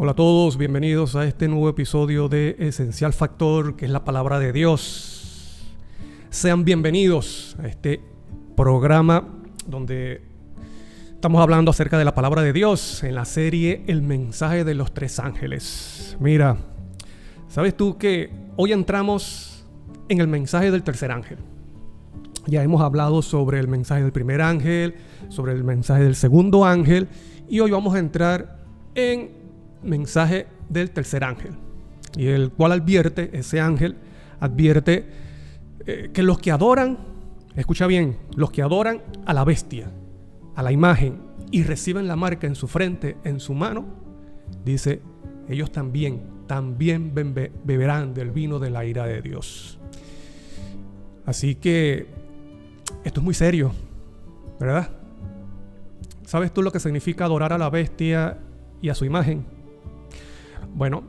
Hola a todos, bienvenidos a este nuevo episodio de Esencial Factor, que es la palabra de Dios. Sean bienvenidos a este programa donde estamos hablando acerca de la palabra de Dios en la serie El mensaje de los tres ángeles. Mira, ¿sabes tú que hoy entramos en el mensaje del tercer ángel? Ya hemos hablado sobre el mensaje del primer ángel, sobre el mensaje del segundo ángel, y hoy vamos a entrar en mensaje del tercer ángel, y el cual ese ángel advierte que los que adoran, escucha bien, los que adoran a la bestia, a la imagen, y reciben la marca en su frente, en su mano, dice, ellos también beberán del vino de la ira de Dios. Así que esto es muy serio, ¿verdad? ¿Sabes tú lo que significa adorar a la bestia y a su imagen? Bueno,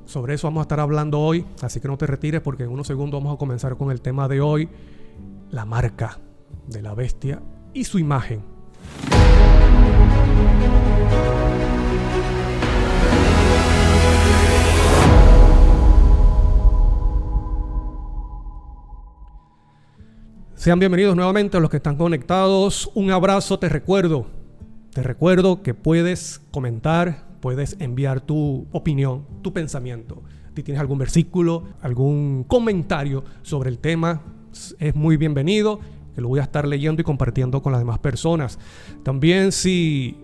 sobre eso vamos a estar hablando hoy, así que no te retires porque en unos segundos vamos a comenzar con el tema de hoy, la marca de la bestia y su imagen. Sean bienvenidos nuevamente a los que están conectados. Un abrazo, te recuerdo que puedes comentar, puedes enviar tu opinión, tu pensamiento. Si tienes algún versículo, algún comentario sobre el tema, es muy bienvenido, que lo voy a estar leyendo y compartiendo con las demás personas. También si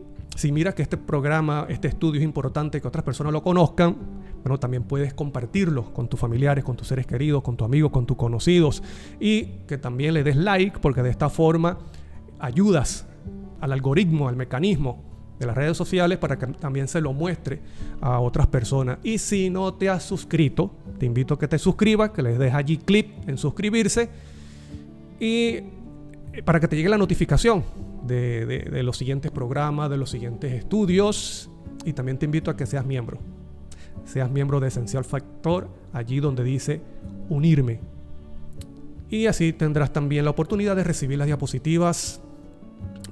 miras que este programa, este estudio es importante que otras personas lo conozcan, bueno, también puedes compartirlo con tus familiares, con tus seres queridos, con tus amigos, con tus conocidos, y que también le des like, porque de esta forma ayudas al algoritmo, al mecanismo de las redes sociales para que también se lo muestre a otras personas. Y si no te has suscrito, te invito a que te suscribas, que les des allí clic en suscribirse, y para que te llegue la notificación de los siguientes programas, de los siguientes estudios. Y también te invito a que seas miembro de Esencial Factor, allí donde dice unirme, y así tendrás también la oportunidad de recibir las diapositivas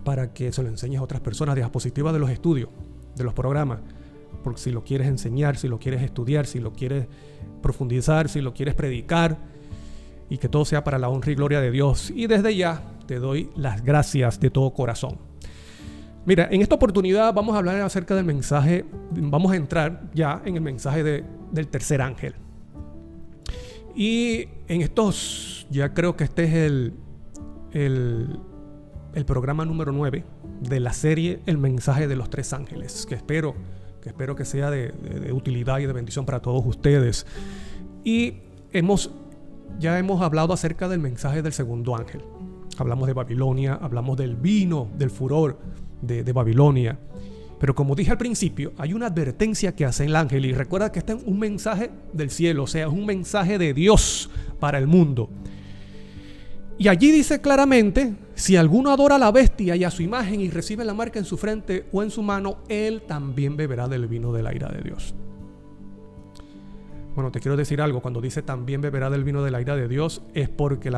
para que se lo enseñes a otras personas, diapositivas de los estudios, de los programas, porque si lo quieres enseñar, si lo quieres estudiar, si lo quieres profundizar, si lo quieres predicar, y que todo sea para la honra y gloria de Dios. Y desde ya te doy las gracias de todo corazón. Mira, en esta oportunidad vamos a hablar acerca del mensaje, vamos a entrar ya en el mensaje del tercer ángel. Y en estos, ya creo que este es el programa número 9 de la serie El mensaje de los tres ángeles, que espero que sea de utilidad y de bendición para todos ustedes. Y ya hemos hablado acerca del mensaje del segundo ángel. Hablamos de Babilonia, hablamos del vino, del furor de Babilonia. Pero como dije al principio, hay una advertencia que hace el ángel, y recuerda que este es un mensaje del cielo, o sea, es un mensaje de Dios para el mundo. Y allí dice claramente, si alguno adora a la bestia y a su imagen y recibe la marca en su frente o en su mano, él también beberá del vino de la ira de Dios. Bueno, te quiero decir algo, cuando dice también beberá del vino de la ira de Dios, es porque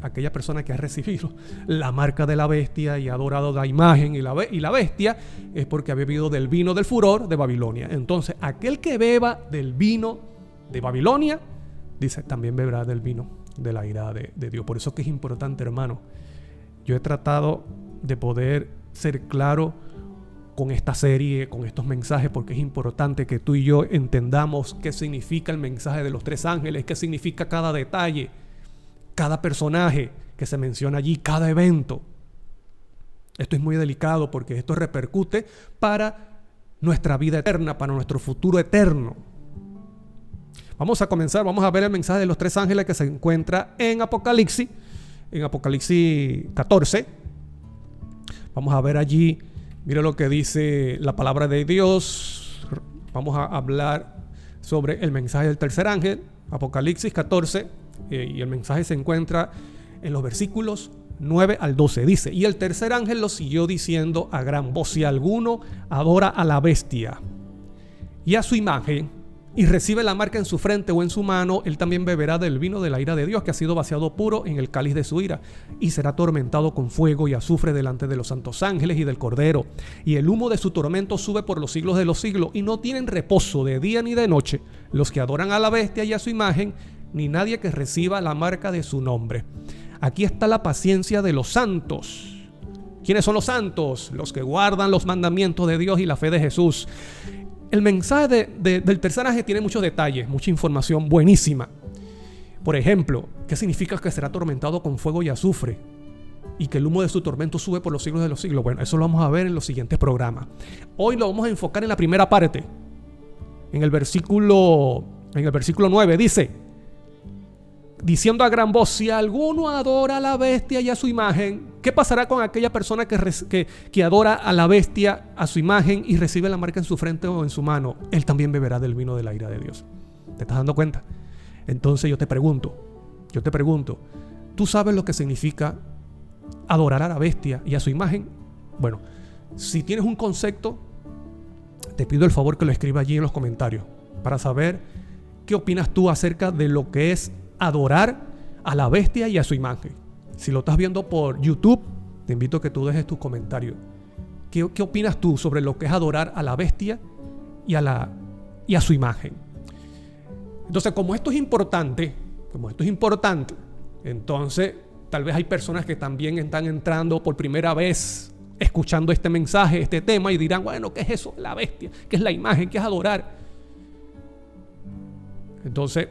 aquella persona que ha recibido la marca de la bestia y ha adorado la imagen y la bestia, es porque ha bebido del vino del furor de Babilonia. Entonces, aquel que beba del vino de Babilonia, dice, también beberá del vino de la ira de Dios. Por eso que es importante, hermano. Yo he tratado de poder ser claro con esta serie, con estos mensajes, porque es importante que tú y yo entendamos qué significa el mensaje de los tres ángeles, qué significa cada detalle, cada personaje que se menciona allí, cada evento. Esto es muy delicado porque esto repercute para nuestra vida eterna, para nuestro futuro eterno. Vamos a ver el mensaje de los tres ángeles que se encuentra en Apocalipsis 14. Vamos a ver allí, mira lo que dice la palabra de Dios. Vamos a hablar sobre el mensaje del tercer ángel, Apocalipsis 14, y el mensaje se encuentra en los versículos 9 al 12. Dice, y el tercer ángel lo siguió diciendo a gran voz, si alguno adora a la bestia y a su imagen y recibe la marca en su frente o en su mano, él también beberá del vino de la ira de Dios, que ha sido vaciado puro en el cáliz de su ira, y será atormentado con fuego y azufre delante de los santos ángeles y del Cordero. Y el humo de su tormento sube por los siglos de los siglos, y no tienen reposo de día ni de noche los que adoran a la bestia y a su imagen, ni nadie que reciba la marca de su nombre. Aquí está la paciencia de los santos. ¿Quiénes son los santos? Los que guardan los mandamientos de Dios y la fe de Jesús. El mensaje del tercer ángel tiene muchos detalles, mucha información buenísima. Por ejemplo, ¿qué significa que será atormentado con fuego y azufre? Y que el humo de su tormento sube por los siglos de los siglos. Bueno, eso lo vamos a ver en los siguientes programas. Hoy lo vamos a enfocar en la primera parte. En el versículo 9 dice: diciendo a gran voz, si alguno adora a la bestia y a su imagen, ¿qué pasará con aquella persona que adora a la bestia, a su imagen, y recibe la marca en su frente o en su mano? Él también beberá del vino de la ira de Dios. ¿Te estás dando cuenta? Entonces yo te pregunto, ¿tú sabes lo que significa adorar a la bestia y a su imagen? Bueno, si tienes un concepto, te pido el favor que lo escribas allí en los comentarios para saber qué opinas tú acerca de lo que es adorar a la bestia y a su imagen. Si lo estás viendo por YouTube, te invito a que tú dejes tus comentarios. ¿Qué opinas tú sobre lo que es adorar a la bestia y a su imagen? Entonces, como esto es importante, entonces tal vez hay personas que también están entrando por primera vez escuchando este mensaje, este tema, y dirán, bueno, ¿qué es eso? La bestia, ¿qué es la imagen? ¿Qué es adorar? Entonces,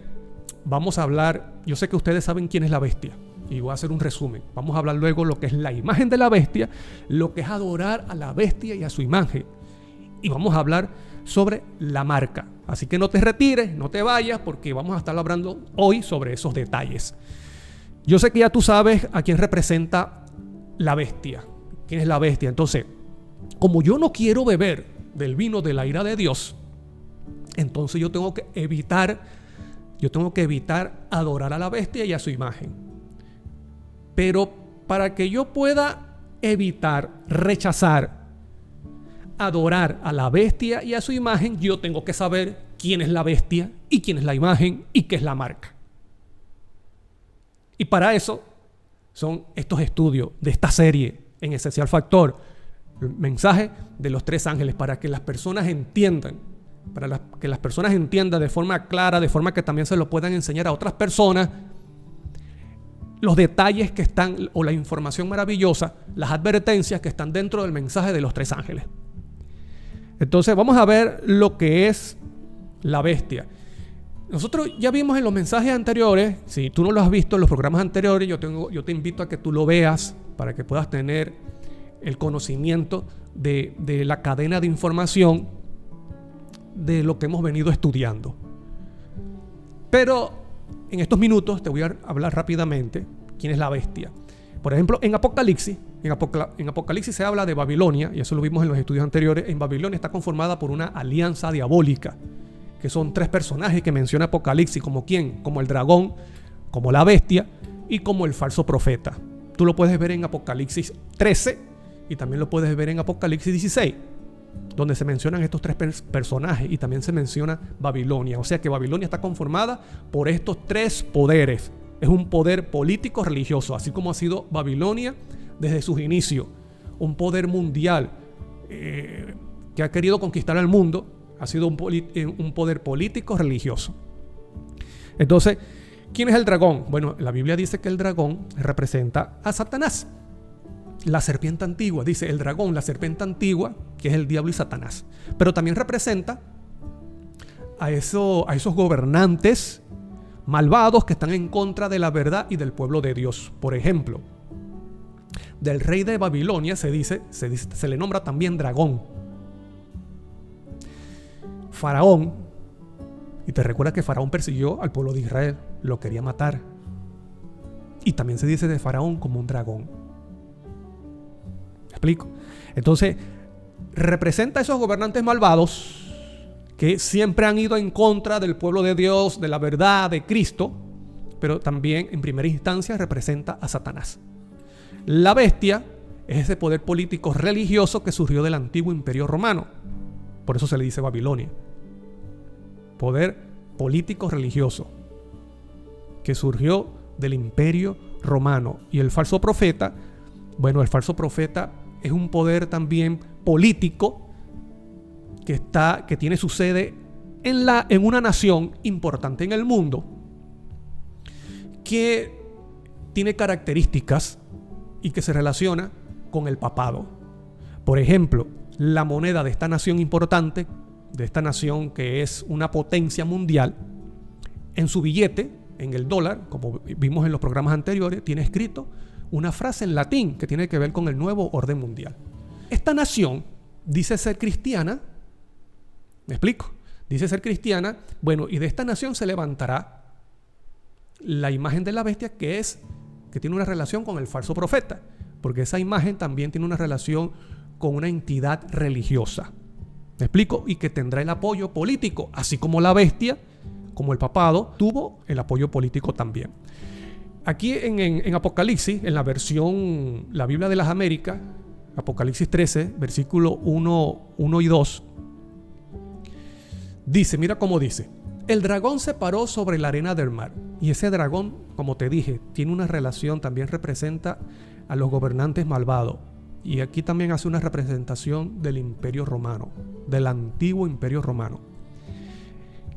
vamos a hablar, yo sé que ustedes saben quién es la bestia y voy a hacer un resumen. Vamos a hablar luego lo que es la imagen de la bestia, lo que es adorar a la bestia y a su imagen. Y vamos a hablar sobre la marca. Así que no te retires, no te vayas, porque vamos a estar hablando hoy sobre esos detalles. Yo sé que ya tú sabes a quién representa la bestia. ¿Quién es la bestia? Entonces, como yo no quiero beber del vino de la ira de Dios, entonces yo tengo que evitar adorar a la bestia y a su imagen. Pero para que yo pueda evitar, rechazar, adorar a la bestia y a su imagen, yo tengo que saber quién es la bestia y quién es la imagen y qué es la marca. Y para eso son estos estudios de esta serie en Esencial Factor, el mensaje de los tres ángeles, para que las personas entiendan, de forma clara, de forma que también se lo puedan enseñar a otras personas, los detalles que están, o la información maravillosa, las advertencias que están dentro del mensaje de los tres ángeles. Entonces vamos a ver lo que es la bestia. Nosotros ya vimos en los mensajes anteriores, si tú no lo has visto en los programas anteriores, yo te invito a que tú lo veas para que puedas tener el conocimiento de la cadena de información de lo que hemos venido estudiando. Pero en estos minutos te voy a hablar rápidamente quién es la bestia. Por ejemplo, en Apocalipsis se habla de Babilonia, y eso lo vimos en los estudios anteriores. En Babilonia está conformada por una alianza diabólica, que son tres personajes que menciona Apocalipsis, como quién, como el dragón, como la bestia y como el falso profeta. Tú lo puedes ver en Apocalipsis 13 y también lo puedes ver en Apocalipsis 16, donde se mencionan estos tres personajes, y también se menciona Babilonia. O sea que Babilonia está conformada por estos tres poderes. Es un poder político religioso, así como ha sido Babilonia desde sus inicios. Un poder mundial que ha querido conquistar al mundo. Ha sido un poder político religioso. Entonces, ¿quién es el dragón? Bueno, la Biblia dice que el dragón representa a Satanás. La serpiente antigua, dice el dragón, la serpiente antigua, que es el diablo y Satanás. Pero también representa a esos gobernantes malvados que están en contra de la verdad y del pueblo de Dios. Por ejemplo, del rey de Babilonia se le nombra también dragón. Faraón, y te recuerda que Faraón persiguió al pueblo de Israel, lo quería matar. Y también se dice de Faraón como un dragón. ¿Me explico? Entonces, representa a esos gobernantes malvados que siempre han ido en contra del pueblo de Dios, de la verdad, de Cristo, pero también en primera instancia representa a Satanás. La bestia es ese poder político religioso que surgió del antiguo imperio romano. Por eso se le dice Babilonia. poder político religioso que surgió del Imperio Romano. Y el falso profeta, bueno, el falso profeta es un poder también político que tiene su sede en una nación importante en el mundo, que tiene características y que se relaciona con el papado. Por ejemplo, la moneda de esta nación importante, de esta nación que es una potencia mundial, en su billete, en el dólar, como vimos en los programas anteriores, tiene escrito una frase en latín que tiene que ver con el nuevo orden mundial. Esta nación dice ser cristiana, ¿me explico? Dice ser cristiana, bueno, y de esta nación se levantará la imagen de la bestia que tiene una relación con el falso profeta, porque esa imagen también tiene una relación con una entidad religiosa. ¿Me explico? Y que tendrá el apoyo político, así como la bestia, como el papado, tuvo el apoyo político también. Aquí en Apocalipsis, en la versión, la Biblia de las Américas, Apocalipsis 13, versículo 1 y 2, dice, mira cómo dice: el dragón se paró sobre la arena del mar. Y ese dragón, como te dije, tiene una relación, también representa a los gobernantes malvados. Y aquí también hace una representación del Imperio Romano, del antiguo Imperio Romano.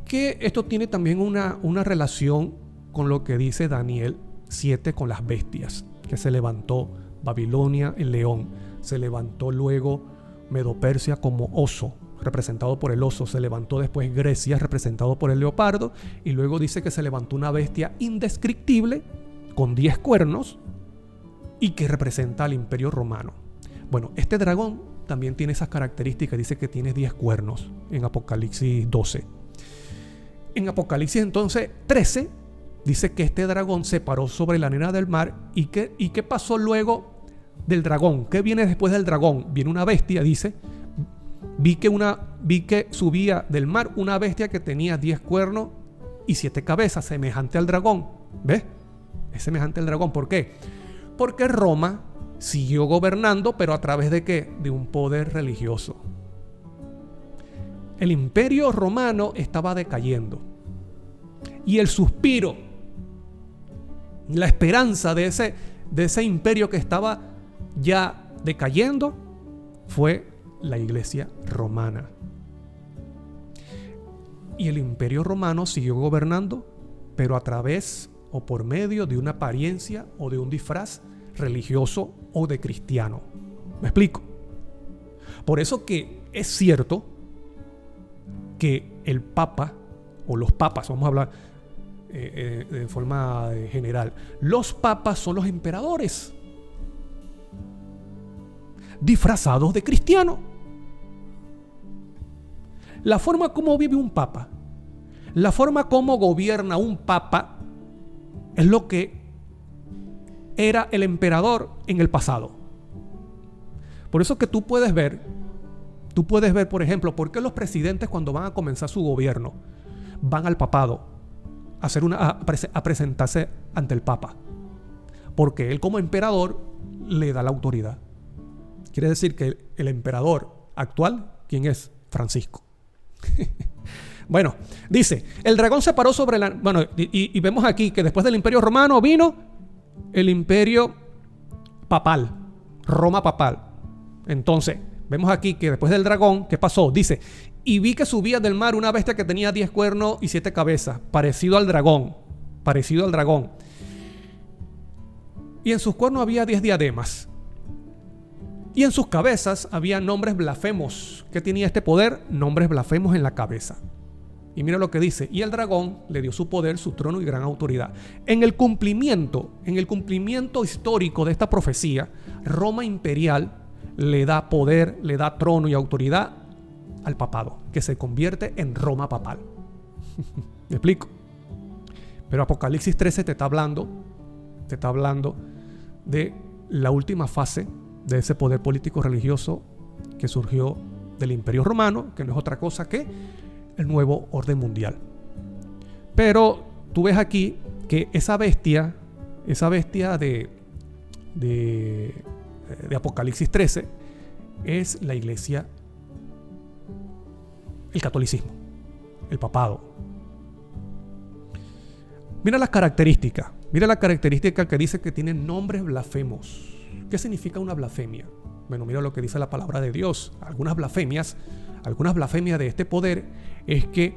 Que esto tiene también una relación con lo que dice Daniel 7 con las bestias, que se levantó Babilonia, el león. Se levantó luego Medo-Persia como oso, representado por el oso. Se levantó después Grecia, representado por el leopardo. Y luego dice que se levantó una bestia indescriptible con 10 cuernos y que representa al Imperio Romano. Bueno, este dragón también tiene esas características. Dice que tiene 10 cuernos en Apocalipsis 12. En Apocalipsis entonces 13 dice que este dragón se paró sobre la arena del mar. ¿Y qué pasó luego del dragón? ¿Qué viene después del dragón? Viene una bestia, dice. Vi que subía del mar una bestia que tenía 10 cuernos y 7 cabezas, semejante al dragón. ¿Ves? Es semejante al dragón. ¿Por qué? Porque Roma siguió gobernando, pero a través de ¿qué? De un poder religioso. El Imperio Romano estaba decayendo. Y el suspiro, la esperanza de ese imperio que estaba ya decayendo, fue la Iglesia romana. Y el Imperio Romano siguió gobernando, pero a través o por medio de una apariencia o de un disfraz religioso o de cristiano. ¿Me explico? Por eso que es cierto que el Papa o los papas, vamos a hablar de forma general, los papas son los emperadores disfrazados de cristianos. La forma como vive un papa, la forma como gobierna un papa, es lo que era el emperador en el pasado. Por eso que tú puedes ver, por ejemplo, por qué los presidentes cuando van a comenzar su gobierno van al papado a presentarse ante el papa. Porque él como emperador le da la autoridad. Quiere decir que el emperador actual, ¿quién es? Francisco. Bueno, dice, el dragón se paró sobre la... Bueno, y vemos aquí que después del Imperio Romano vino el Imperio Papal, Roma Papal. Entonces, vemos aquí que después del dragón, ¿qué pasó? Dice, y vi que subía del mar una bestia que tenía 10 cuernos y 7 cabezas, parecido al dragón. Y en sus cuernos había 10 diademas. Y en sus cabezas había nombres blasfemos. ¿Qué tenía este poder? Nombres blasfemos en la cabeza. Y mira lo que dice. Y el dragón le dio su poder, su trono y gran autoridad. En el cumplimiento histórico de esta profecía, Roma imperial le da poder, le da trono y autoridad al papado, que se convierte en Roma papal. ¿Me explico? Pero Apocalipsis 13 te está hablando de la última fase de ese poder político religioso que surgió del Imperio Romano, que no es otra cosa que el nuevo orden mundial. Pero tú ves aquí que esa bestia de Apocalipsis 13 es la iglesia, el catolicismo. el papado. Mira la característica que dice que tienen nombres blasfemos. ¿Qué significa una blasfemia? Bueno, mira lo que dice la palabra de Dios. Algunas blasfemias de este poder es que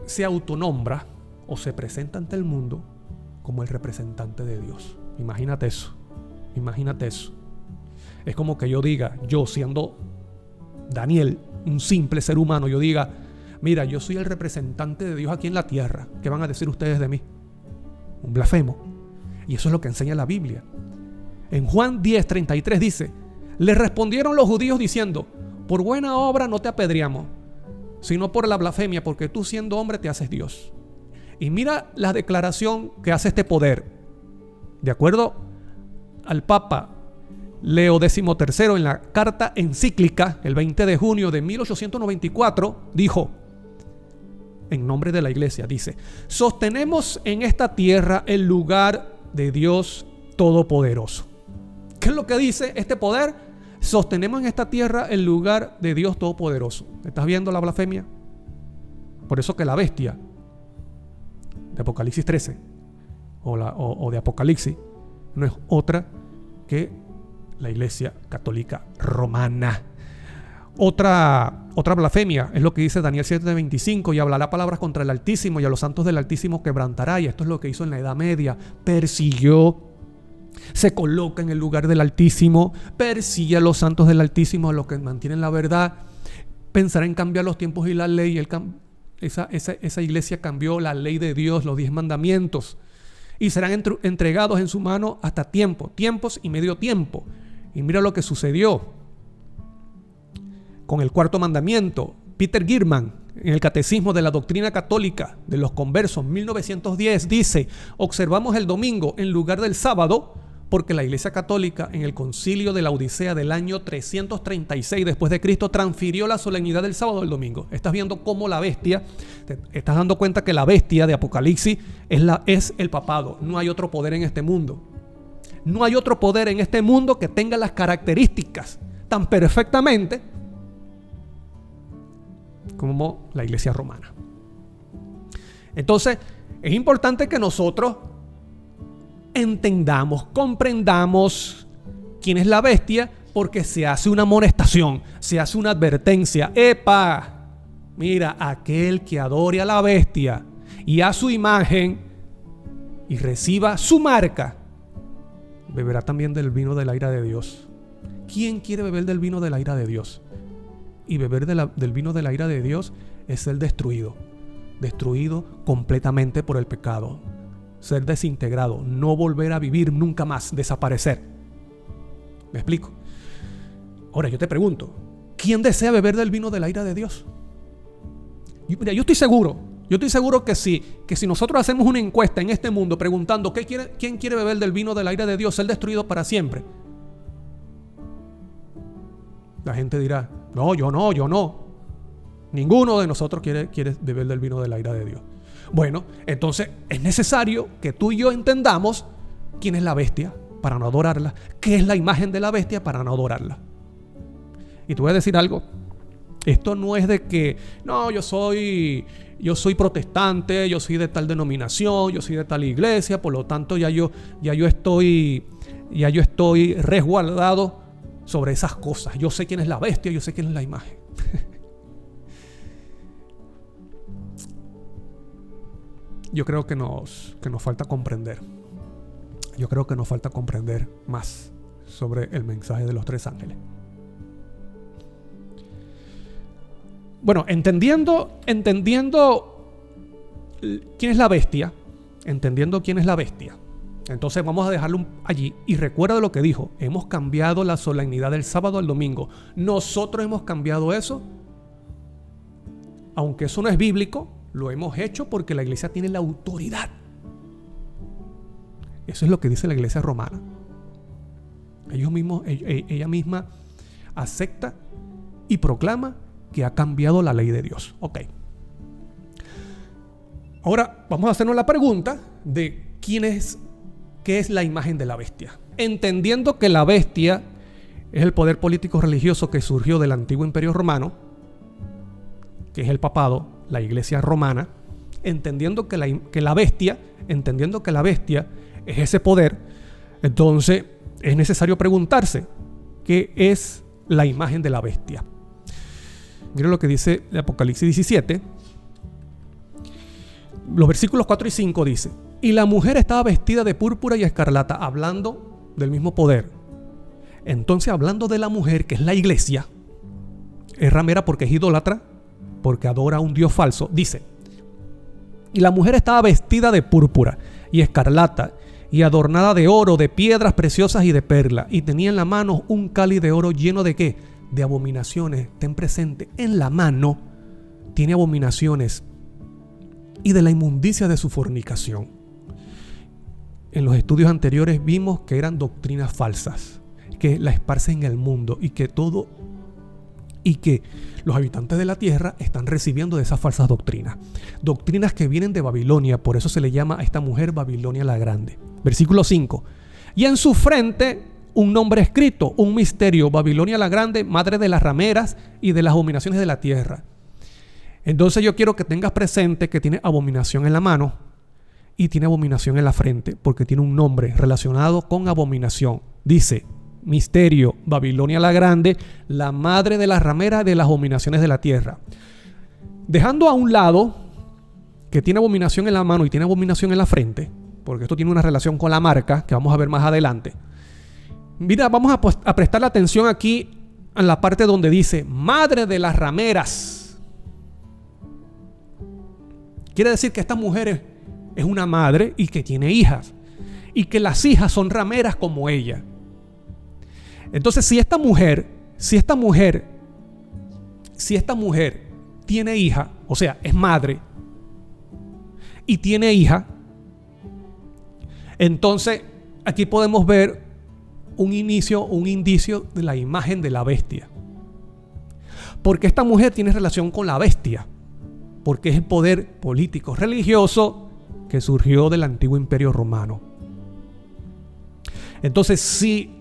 se autonombra o se presenta ante el mundo como el representante de Dios. Imagínate eso. Es como que yo diga, yo siendo Daniel, un simple ser humano, yo diga, mira, yo soy el representante de Dios aquí en la tierra. ¿Qué van a decir ustedes de mí? Un blasfemo. Y eso es lo que enseña la Biblia. En Juan 10:33 dice, le respondieron los judíos diciendo, por buena obra no te apedreamos, sino por la blasfemia, porque tú siendo hombre te haces Dios. Y mira la declaración que hace este poder. De acuerdo al Papa Leo XIII, en la carta encíclica, el 20 de junio de 1894, dijo, en nombre de la iglesia, dice, sostenemos en esta tierra el lugar de Dios Todopoderoso. ¿Qué es lo que dice este poder? Sostenemos en esta tierra el lugar de Dios Todopoderoso. ¿Estás viendo la blasfemia? Por eso que la bestia de Apocalipsis 13 o de Apocalipsis no es otra que la Iglesia Católica Romana. Otra blasfemia es lo que dice Daniel 7:25, y hablará palabras contra el Altísimo y a los santos del Altísimo quebrantará. Y esto es lo que hizo en la Edad Media. Persiguió, se coloca en el lugar del Altísimo, persigue a los santos del Altísimo, a los que mantienen la verdad. Pensará en cambiar los tiempos y la ley. Esa iglesia cambió la ley de Dios, los 10 mandamientos, y serán entregados en su mano hasta tiempos y medio tiempo. Y mira lo que sucedió con el cuarto mandamiento. Peter Girman, en el Catecismo de la Doctrina Católica de los Conversos, 1910, dice, observamos el domingo en lugar del sábado porque la Iglesia Católica en el Concilio de la Odisea del año 336 después de Cristo transfirió la solemnidad del sábado al domingo. Estás viendo cómo la bestia, te estás dando cuenta que la bestia de Apocalipsis es el papado. No hay otro poder en este mundo. No hay otro poder en este mundo que tenga las características tan perfectamente como la Iglesia romana. Entonces, es importante que nosotros entendamos, comprendamos quién es la bestia, porque se hace una amonestación, se hace una advertencia. ¡Epa! Mira, aquel que adore a la bestia y a su imagen y reciba su marca, beberá también del vino de la ira de Dios. ¿Quién quiere beber del vino de la ira de Dios? Y beber del vino de la ira de Dios es ser destruido completamente por el pecado, ser desintegrado, no volver a vivir nunca más, desaparecer. ¿Me explico? Ahora yo te pregunto, ¿quién desea beber del vino de la ira de Dios? Yo estoy seguro que si nosotros hacemos una encuesta en este mundo preguntando ¿quién quiere beber del vino de la ira de Dios, ser destruido para siempre? La gente dirá, no, yo no. Ninguno de nosotros quiere beber del vino de la ira de Dios. Bueno, entonces es necesario que tú y yo entendamos quién es la bestia para no adorarla, qué es la imagen de la bestia para no adorarla. Y te voy a decir algo. Esto no es de que, no, yo soy protestante, yo soy de tal denominación, yo soy de tal iglesia, por lo tanto ya yo estoy resguardado sobre esas cosas. Yo sé quién es la bestia, yo sé quién es la imagen. Yo creo que nos falta comprender. Yo creo que nos falta comprender más sobre el mensaje de los 3 ángeles. Bueno, entendiendo quién es la bestia, entonces vamos a dejarlo allí y recuerda lo que dijo. Hemos cambiado la solemnidad del sábado al domingo. Nosotros hemos cambiado eso. Aunque eso no es bíblico, lo hemos hecho porque la iglesia tiene la autoridad. Eso es lo que dice la iglesia romana. Ella misma acepta y proclama que ha cambiado la ley de Dios. Ok. Ahora vamos a hacernos la pregunta de qué es la imagen de la bestia. Entendiendo que la bestia es el poder político religioso que surgió del antiguo imperio romano, que es el papado, la iglesia romana, entendiendo que la bestia es ese poder. Entonces es necesario preguntarse, ¿qué es la imagen de la bestia? Miren lo que dice el Apocalipsis 17. Los versículos 4 y 5 dice: y la mujer estaba vestida de púrpura y escarlata, hablando del mismo poder. Entonces, hablando de la mujer, que es la iglesia, es ramera porque es idólatra, porque adora a un dios falso, dice: y la mujer estaba vestida de púrpura y escarlata, y adornada de oro, de piedras preciosas y de perlas, y tenía en la mano un cáliz de oro lleno de ¿qué? De abominaciones. Ten presente, en la mano tiene abominaciones y de la inmundicia de su fornicación. En los estudios anteriores vimos que eran doctrinas falsas, que la esparcen en el mundo y que los habitantes de la tierra están recibiendo de esas falsas doctrinas. Doctrinas que vienen de Babilonia, por eso se le llama a esta mujer Babilonia la Grande. Versículo 5. Y en su frente un nombre escrito, un misterio: Babilonia la Grande, madre de las rameras y de las abominaciones de la tierra. Entonces yo quiero que tengas presente que tiene abominación en la mano y tiene abominación en la frente, porque tiene un nombre relacionado con abominación. Dice: misterio, Babilonia la Grande, la madre de las rameras y de las abominaciones de la tierra. Dejando a un lado que tiene abominación en la mano y tiene abominación en la frente, porque esto tiene una relación con la marca que vamos a ver más adelante. Mira, vamos a prestar la atención aquí en la parte donde dice madre de las rameras. Quiere decir que esta mujer es una madre y que tiene hijas, y que las hijas son rameras como ella. Entonces, si esta mujer tiene hija, o sea, es madre y tiene hija, entonces aquí podemos ver un indicio de la imagen de la bestia. Porque esta mujer tiene relación con la bestia, porque es el poder político religioso que surgió del antiguo imperio romano. Entonces, si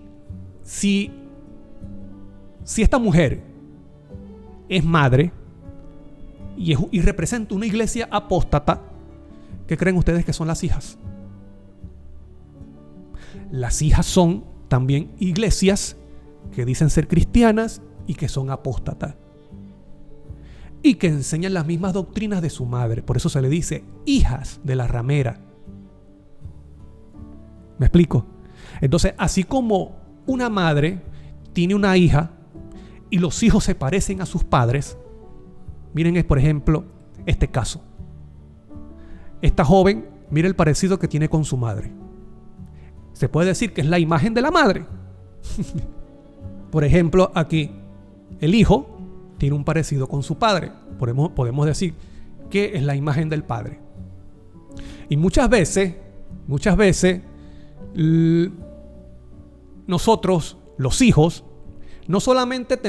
esta mujer es madre y representa una iglesia apóstata, ¿qué creen ustedes que son las hijas? Las hijas son también iglesias que dicen ser cristianas y que son apóstatas y que enseñan las mismas doctrinas de su madre. Por eso se le dice hijas de la ramera. ¿Me explico? Entonces, así como una madre tiene una hija y los hijos se parecen a sus padres, miren, por ejemplo, este caso. Esta joven, mira el parecido que tiene con su madre. Se puede decir que es la imagen de la madre. Por ejemplo, aquí el hijo tiene un parecido con su padre. Podemos decir que es la imagen del padre. Y muchas veces, nosotros, los hijos, no solamente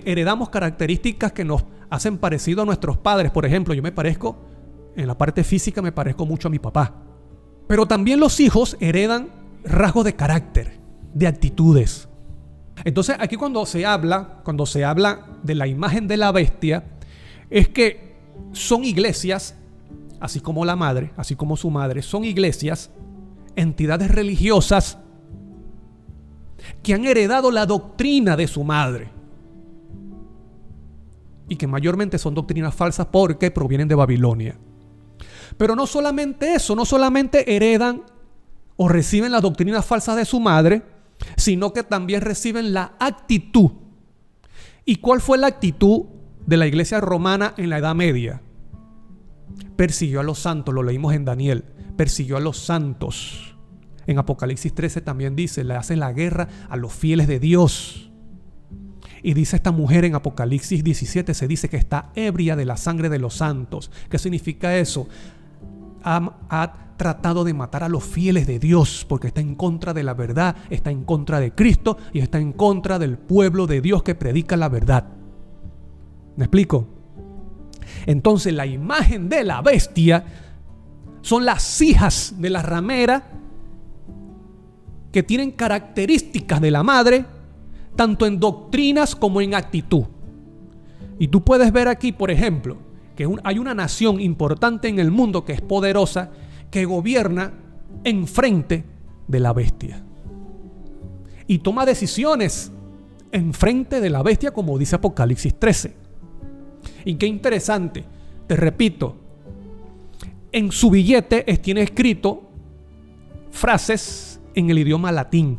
heredamos características que nos hacen parecido a nuestros padres. Por ejemplo, yo en la parte física me parezco mucho a mi papá. Pero también los hijos heredan rasgos de carácter, de actitudes. Entonces, aquí cuando se habla de la imagen de la bestia, es que son iglesias, así como la madre, así como su madre, son iglesias, entidades religiosas que han heredado la doctrina de su madre y que mayormente son doctrinas falsas porque provienen de Babilonia. Pero no solamente eso, no solamente heredan o reciben las doctrinas falsas de su madre, sino que también reciben la actitud. ¿Y cuál fue la actitud de la iglesia romana en la Edad Media? Persiguió a los santos, lo leímos en Daniel, persiguió a los santos. En Apocalipsis 13 también dice, le hacen la guerra a los fieles de Dios. Y dice esta mujer en Apocalipsis 17, se dice que está ebria de la sangre de los santos. ¿Qué significa eso? Ha tratado de matar a los fieles de Dios porque está en contra de la verdad, está en contra de Cristo y está en contra del pueblo de Dios que predica la verdad. ¿Me explico? Entonces la imagen de la bestia son las hijas de la ramera que tienen características de la madre, tanto en doctrinas como en actitud. Y tú puedes ver aquí, por ejemplo, que hay una nación importante en el mundo que es poderosa, que gobierna enfrente de la bestia. Y toma decisiones enfrente de la bestia, como dice Apocalipsis 13. Y qué interesante, te repito, en su billete tiene escrito frases en el idioma latín,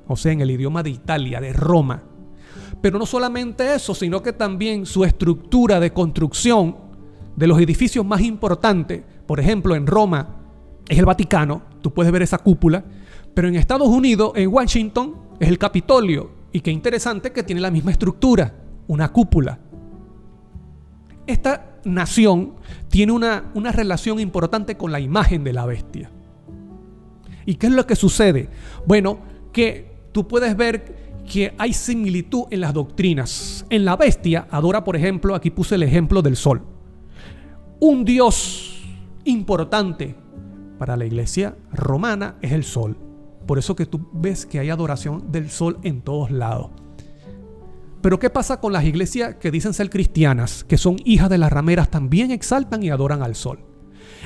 o sea, en el idioma de Italia, de Roma. Pero no solamente eso, sino que también su estructura de construcción de los edificios más importantes, por ejemplo, en Roma es el Vaticano, tú puedes ver esa cúpula, pero en Estados Unidos, en Washington, es el Capitolio. Y qué interesante que tiene la misma estructura, una cúpula. Esta nación tiene una relación importante con la imagen de la bestia. ¿Y qué es lo que sucede? Bueno, que tú puedes ver que hay similitud en las doctrinas. En la bestia adora, por ejemplo, aquí puse el ejemplo del sol. Un dios importante para la iglesia romana es el sol. Por eso que tú ves que hay adoración del sol en todos lados. Pero ¿qué pasa con las iglesias que dicen ser cristianas, que son hijas de las rameras? También exaltan y adoran al sol.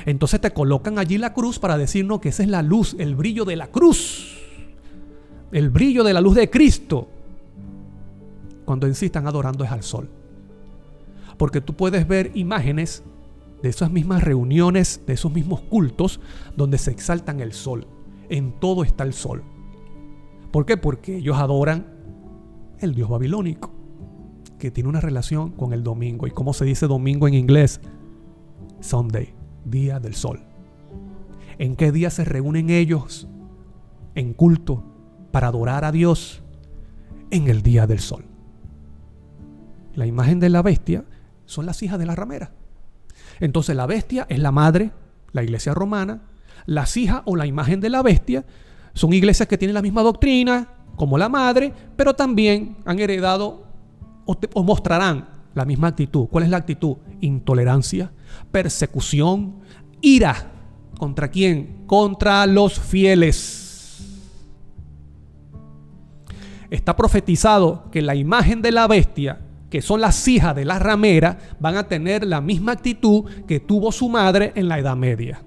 Entonces te colocan allí la cruz para decirnos que esa es la luz, el brillo de la cruz, el brillo de la luz de Cristo. Cuando en sí están adorando es al sol. Porque tú puedes ver imágenes de esas mismas reuniones, de esos mismos cultos, donde se exaltan el sol. En todo está el sol. ¿Por qué? Porque ellos adoran el dios babilónico, que tiene una relación con el domingo. ¿Y cómo se dice domingo en inglés? Sunday, día del sol. ¿En qué día se reúnen ellos en culto para adorar a Dios? En el día del sol. La imagen de la bestia son las hijas de la ramera. Entonces la bestia es la madre, la iglesia romana. Las hijas o la imagen de la bestia son iglesias que tienen la misma doctrina como la madre, pero también han heredado o mostrarán la misma actitud. ¿Cuál es la actitud? Intolerancia, persecución, ira. ¿Contra quién? Contra los fieles. Está profetizado que la imagen de la bestia, que son las hijas de la ramera, van a tener la misma actitud que tuvo su madre en la Edad Media.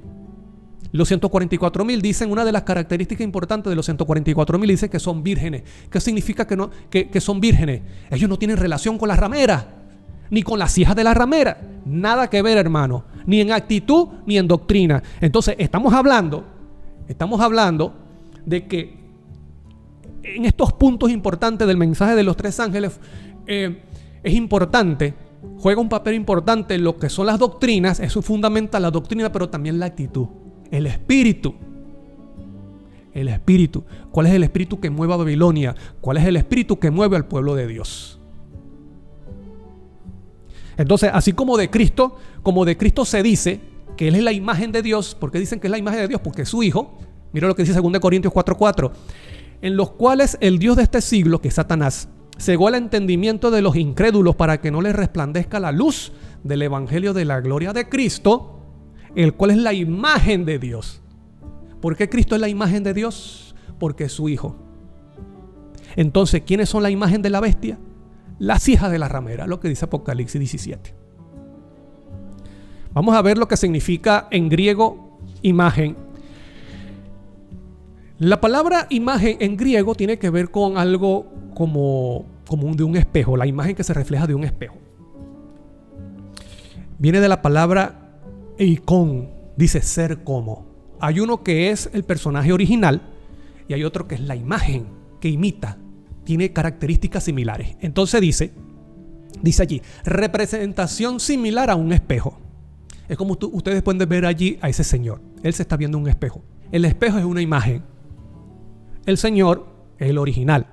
Los 144,000 dicen, una de las características importantes de los 144,000 dice que son vírgenes. ¿Qué significa que son vírgenes? Ellos no tienen relación con la ramera, ni con las hijas de la ramera. Nada que ver, hermano. Ni en actitud, ni en doctrina. Entonces, estamos hablando de que en estos puntos importantes del mensaje de los tres ángeles, es importante, juega un papel importante en lo que son las doctrinas. Eso es fundamental, la doctrina, pero también la actitud. El espíritu. El espíritu. ¿Cuál es el espíritu que mueve a Babilonia? ¿Cuál es el espíritu que mueve al pueblo de Dios? Entonces, así como de Cristo se dice que Él es la imagen de Dios. ¿Por qué dicen que es la imagen de Dios? Porque es su Hijo. Mira lo que dice 2 Corintios 4:4. En los cuales el Dios de este siglo, que es Satanás, cegó el entendimiento de los incrédulos para que no les resplandezca la luz del evangelio de la gloria de Cristo, el cual es la imagen de Dios. ¿Por qué Cristo es la imagen de Dios? Porque es su Hijo. Entonces, ¿quiénes son la imagen de la bestia? Las hijas de la ramera, lo que dice Apocalipsis 17. Vamos a ver lo que significa en griego imagen. La palabra imagen en griego tiene que ver con algo como de un espejo, la imagen que se refleja de un espejo. Viene de la palabra eikon, dice ser como. Hay uno que es el personaje original y hay otro que es la imagen que imita, tiene características similares. Entonces dice allí, representación similar a un espejo. Es como ustedes pueden ver allí a ese señor. Él se está viendo en un espejo. El espejo es una imagen. El Señor es el original.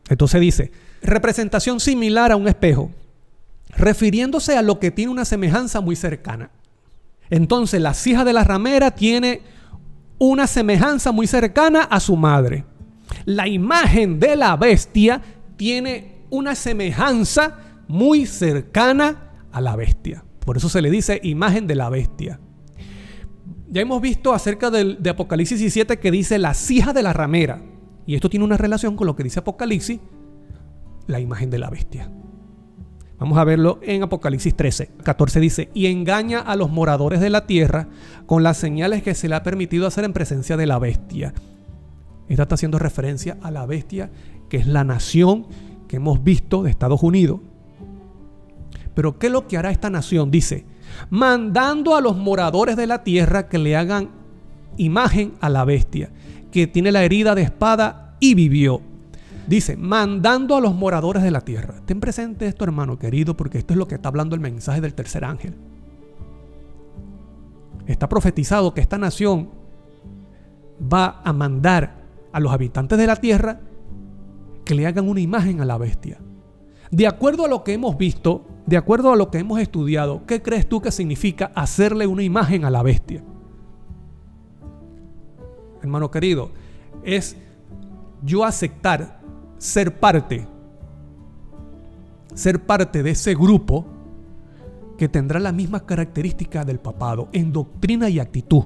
Entonces dice, representación similar a un espejo, refiriéndose a lo que tiene una semejanza muy cercana. Entonces las hijas de la ramera tiene una semejanza muy cercana a su madre. La imagen de la bestia tiene una semejanza muy cercana a la bestia. Por eso se le dice imagen de la bestia. Ya hemos visto acerca de Apocalipsis 17 que dice las hijas de la ramera. Y esto tiene una relación con lo que dice Apocalipsis la imagen de la bestia. Vamos a verlo en Apocalipsis 13, 14 dice: y engaña a los moradores de la tierra con las señales que se le ha permitido hacer en presencia de la bestia. Esta está haciendo referencia a la bestia, que es la nación que hemos visto de Estados Unidos. Pero ¿qué es lo que hará esta nación? Dice: mandando a los moradores de la tierra que le hagan imagen a la bestia, que tiene la herida de espada y vivió. Dice, mandando a los moradores de la tierra. Ten presente esto, hermano querido, porque esto es lo que está hablando el mensaje del tercer ángel. Está profetizado que esta nación va a mandar a los habitantes de la tierra que le hagan una imagen a la bestia. De acuerdo a lo que hemos visto, de acuerdo a lo que hemos estudiado, ¿qué crees tú que significa hacerle una imagen a la bestia? Hermano querido, es yo aceptar ser parte de ese grupo que tendrá las mismas características del papado en doctrina y actitud.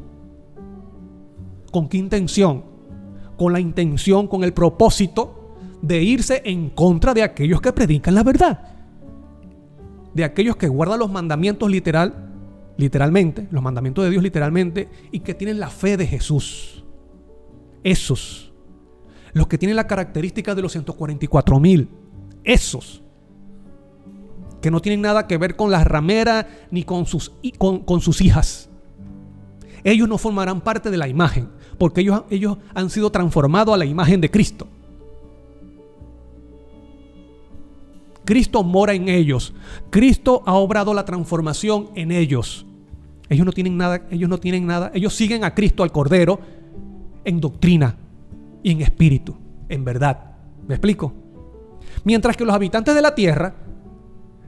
¿Con qué intención? Con la intención, con el propósito de irse en contra de aquellos que predican la verdad, de aquellos que guardan los mandamientos literalmente, los mandamientos de Dios literalmente, y que tienen la fe de Jesús. Esos, los que tienen la característica de los 144,000, esos que no tienen nada que ver con las rameras ni con sus hijas. Ellos no formarán parte de la imagen, porque ellos han sido transformados a la imagen de Cristo. Cristo mora en ellos. Cristo ha obrado la transformación en ellos. Ellos no tienen nada. Ellos siguen a Cristo, al Cordero, en doctrina y en espíritu, en verdad. ¿Me explico? Mientras que los habitantes de la tierra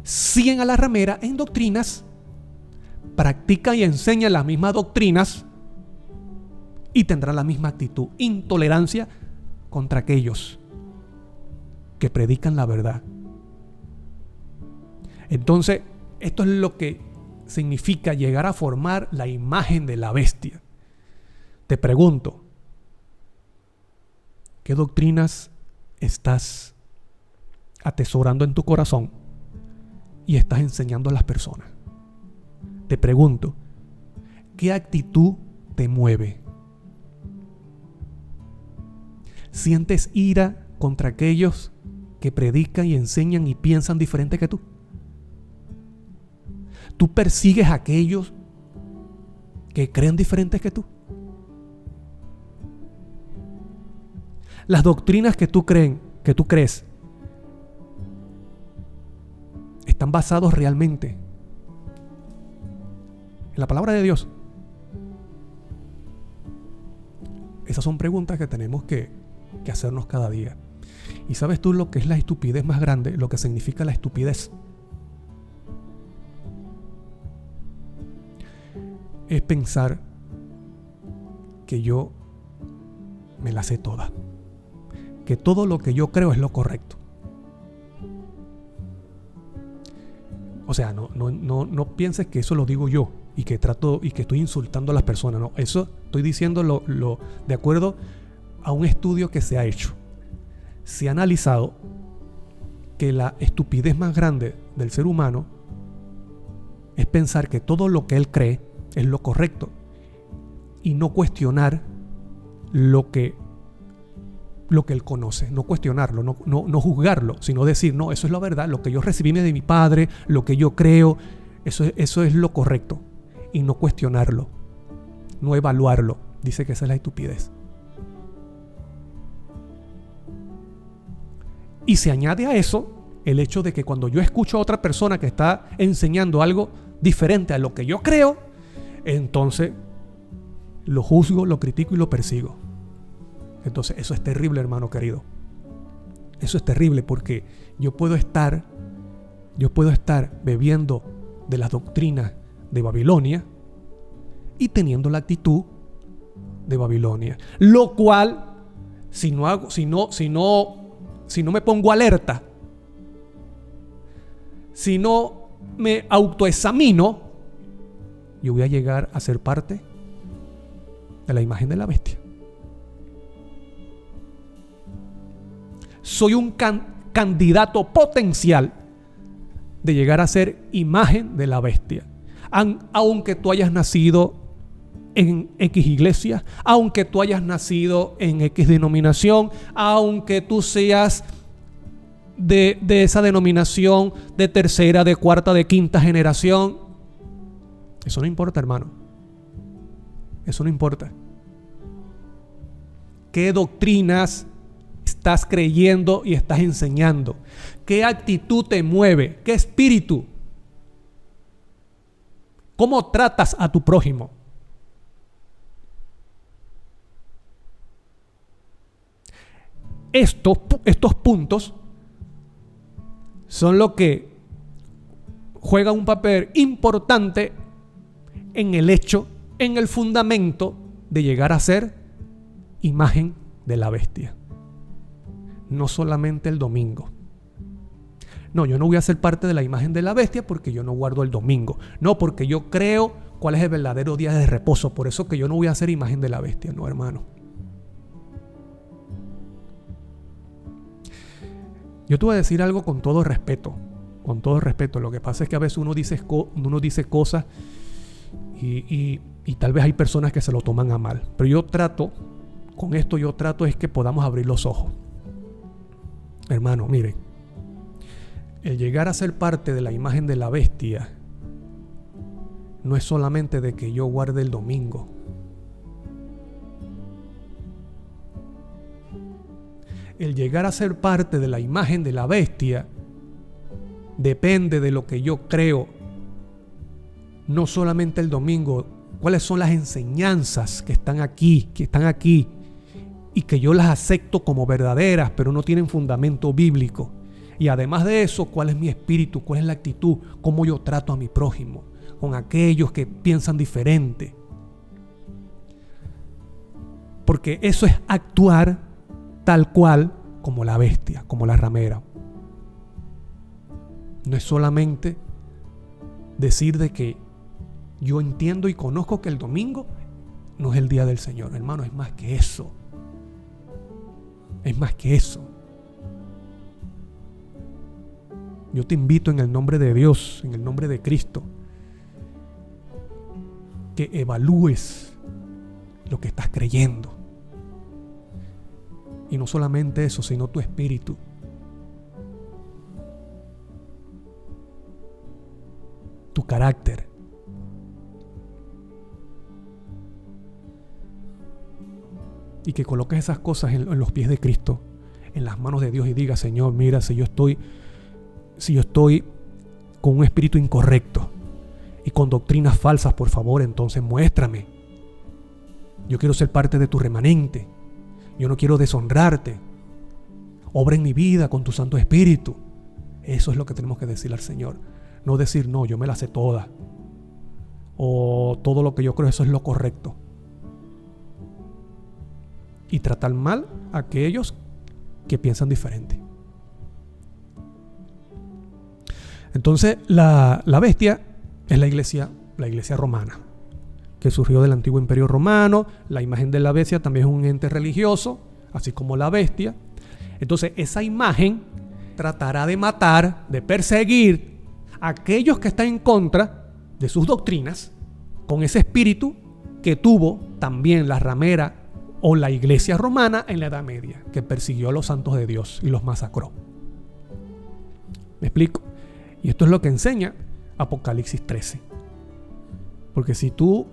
siguen a la ramera en doctrinas, practican y enseñan las mismas doctrinas y tendrán la misma actitud, intolerancia contra aquellos que predican la verdad. Entonces, esto es lo que significa llegar a formar la imagen de la bestia. Te pregunto, ¿qué doctrinas estás atesorando en tu corazón y estás enseñando a las personas? Te pregunto, ¿qué actitud te mueve? ¿Sientes ira contra aquellos que predican y enseñan y piensan diferente que tú? ¿Tú persigues a aquellos que creen diferentes que tú? Las doctrinas que tú crees, ¿están basados realmente en la palabra de Dios? Esas son preguntas que tenemos que hacernos cada día. ¿Y sabes tú lo que es la estupidez más grande? Lo que significa la estupidez. Es pensar que yo me la sé toda, que todo lo que yo creo es lo correcto. O sea, no pienses que eso lo digo yo y que estoy insultando a las personas. No, eso estoy diciendo de acuerdo a un estudio que se ha hecho. Se ha analizado que la estupidez más grande del ser humano es pensar que todo lo que él cree es lo correcto y no cuestionar lo que él conoce, no cuestionarlo, no juzgarlo, sino decir, no, eso es la verdad, lo que yo recibí de mi padre, lo que yo creo, eso es lo correcto, y no cuestionarlo, no evaluarlo. Dice que esa es la estupidez. Y se añade a eso el hecho de que cuando yo escucho a otra persona que está enseñando algo diferente a lo que yo creo, entonces lo juzgo, lo critico y lo persigo. Entonces eso es terrible, hermano querido. Eso es terrible porque yo puedo estar bebiendo de las doctrinas de Babilonia y teniendo la actitud de Babilonia. Lo cual, si no me pongo alerta, si no me autoexamino, yo voy a llegar a ser parte de la imagen de la bestia. Soy un candidato potencial de llegar a ser imagen de la bestia. Aunque tú hayas nacido en X iglesia, aunque tú hayas nacido en X denominación, aunque tú seas de esa denominación de tercera, de cuarta, de quinta generación, eso no importa, hermano. Eso no importa. ¿Qué doctrinas estás creyendo y estás enseñando? ¿Qué actitud te mueve? ¿Qué espíritu? ¿Cómo tratas a tu prójimo? Estos puntos son lo que juega un papel importante en el hecho, en el fundamento de llegar a ser imagen de la bestia. No solamente el domingo. No, yo no voy a ser parte de la imagen de la bestia porque yo no guardo el domingo. No, porque yo creo cuál es el verdadero día de reposo. Por eso que yo no voy a ser imagen de la bestia. No, hermano. Yo te voy a decir algo con todo respeto. Con todo respeto. Lo que pasa es que a veces uno dice cosas y tal vez hay personas que se lo toman a mal. Pero con esto yo trato es que podamos abrir los ojos. Hermano, mire. El llegar a ser parte de la imagen de la bestia no es solamente de que yo guarde el domingo. El llegar a ser parte de la imagen de la bestia depende de lo que yo creo. No solamente el domingo. ¿Cuáles son las enseñanzas que están aquí y que yo las acepto como verdaderas, pero no tienen fundamento bíblico? Y además de eso, ¿cuál es mi espíritu? ¿Cuál es la actitud? ¿Cómo yo trato a mi prójimo? Con aquellos que piensan diferente. Porque eso es actuar tal cual como la bestia, como la ramera. No es solamente decir de que yo entiendo y conozco que el domingo no es el día del Señor. Hermano, es más que eso. Es más que eso. Yo te invito en el nombre de Dios, en el nombre de Cristo, que evalúes lo que estás creyendo. Y no solamente eso, sino tu espíritu. Tu carácter. Y que coloques esas cosas en los pies de Cristo, en las manos de Dios, y digas: Señor, mira, si yo estoy con un espíritu incorrecto y con doctrinas falsas, por favor, entonces muéstrame. Yo quiero ser parte de tu remanente. Yo no quiero deshonrarte. Obra en mi vida con tu Santo Espíritu. Eso es lo que tenemos que decirle al Señor. No decir: no, yo me la sé toda. O todo lo que yo creo, eso es lo correcto. Y tratar mal a aquellos que piensan diferente. Entonces, la bestia es la iglesia romana, que surgió del antiguo imperio romano. La imagen de la bestia también es un ente religioso, así como la bestia. Entonces, esa imagen tratará de matar, de perseguir a aquellos que están en contra de sus doctrinas, con ese espíritu que tuvo también la ramera o la iglesia romana en la Edad Media, que persiguió a los santos de Dios y los masacró. ¿Me explico? Y esto es lo que enseña Apocalipsis 13. Porque si tú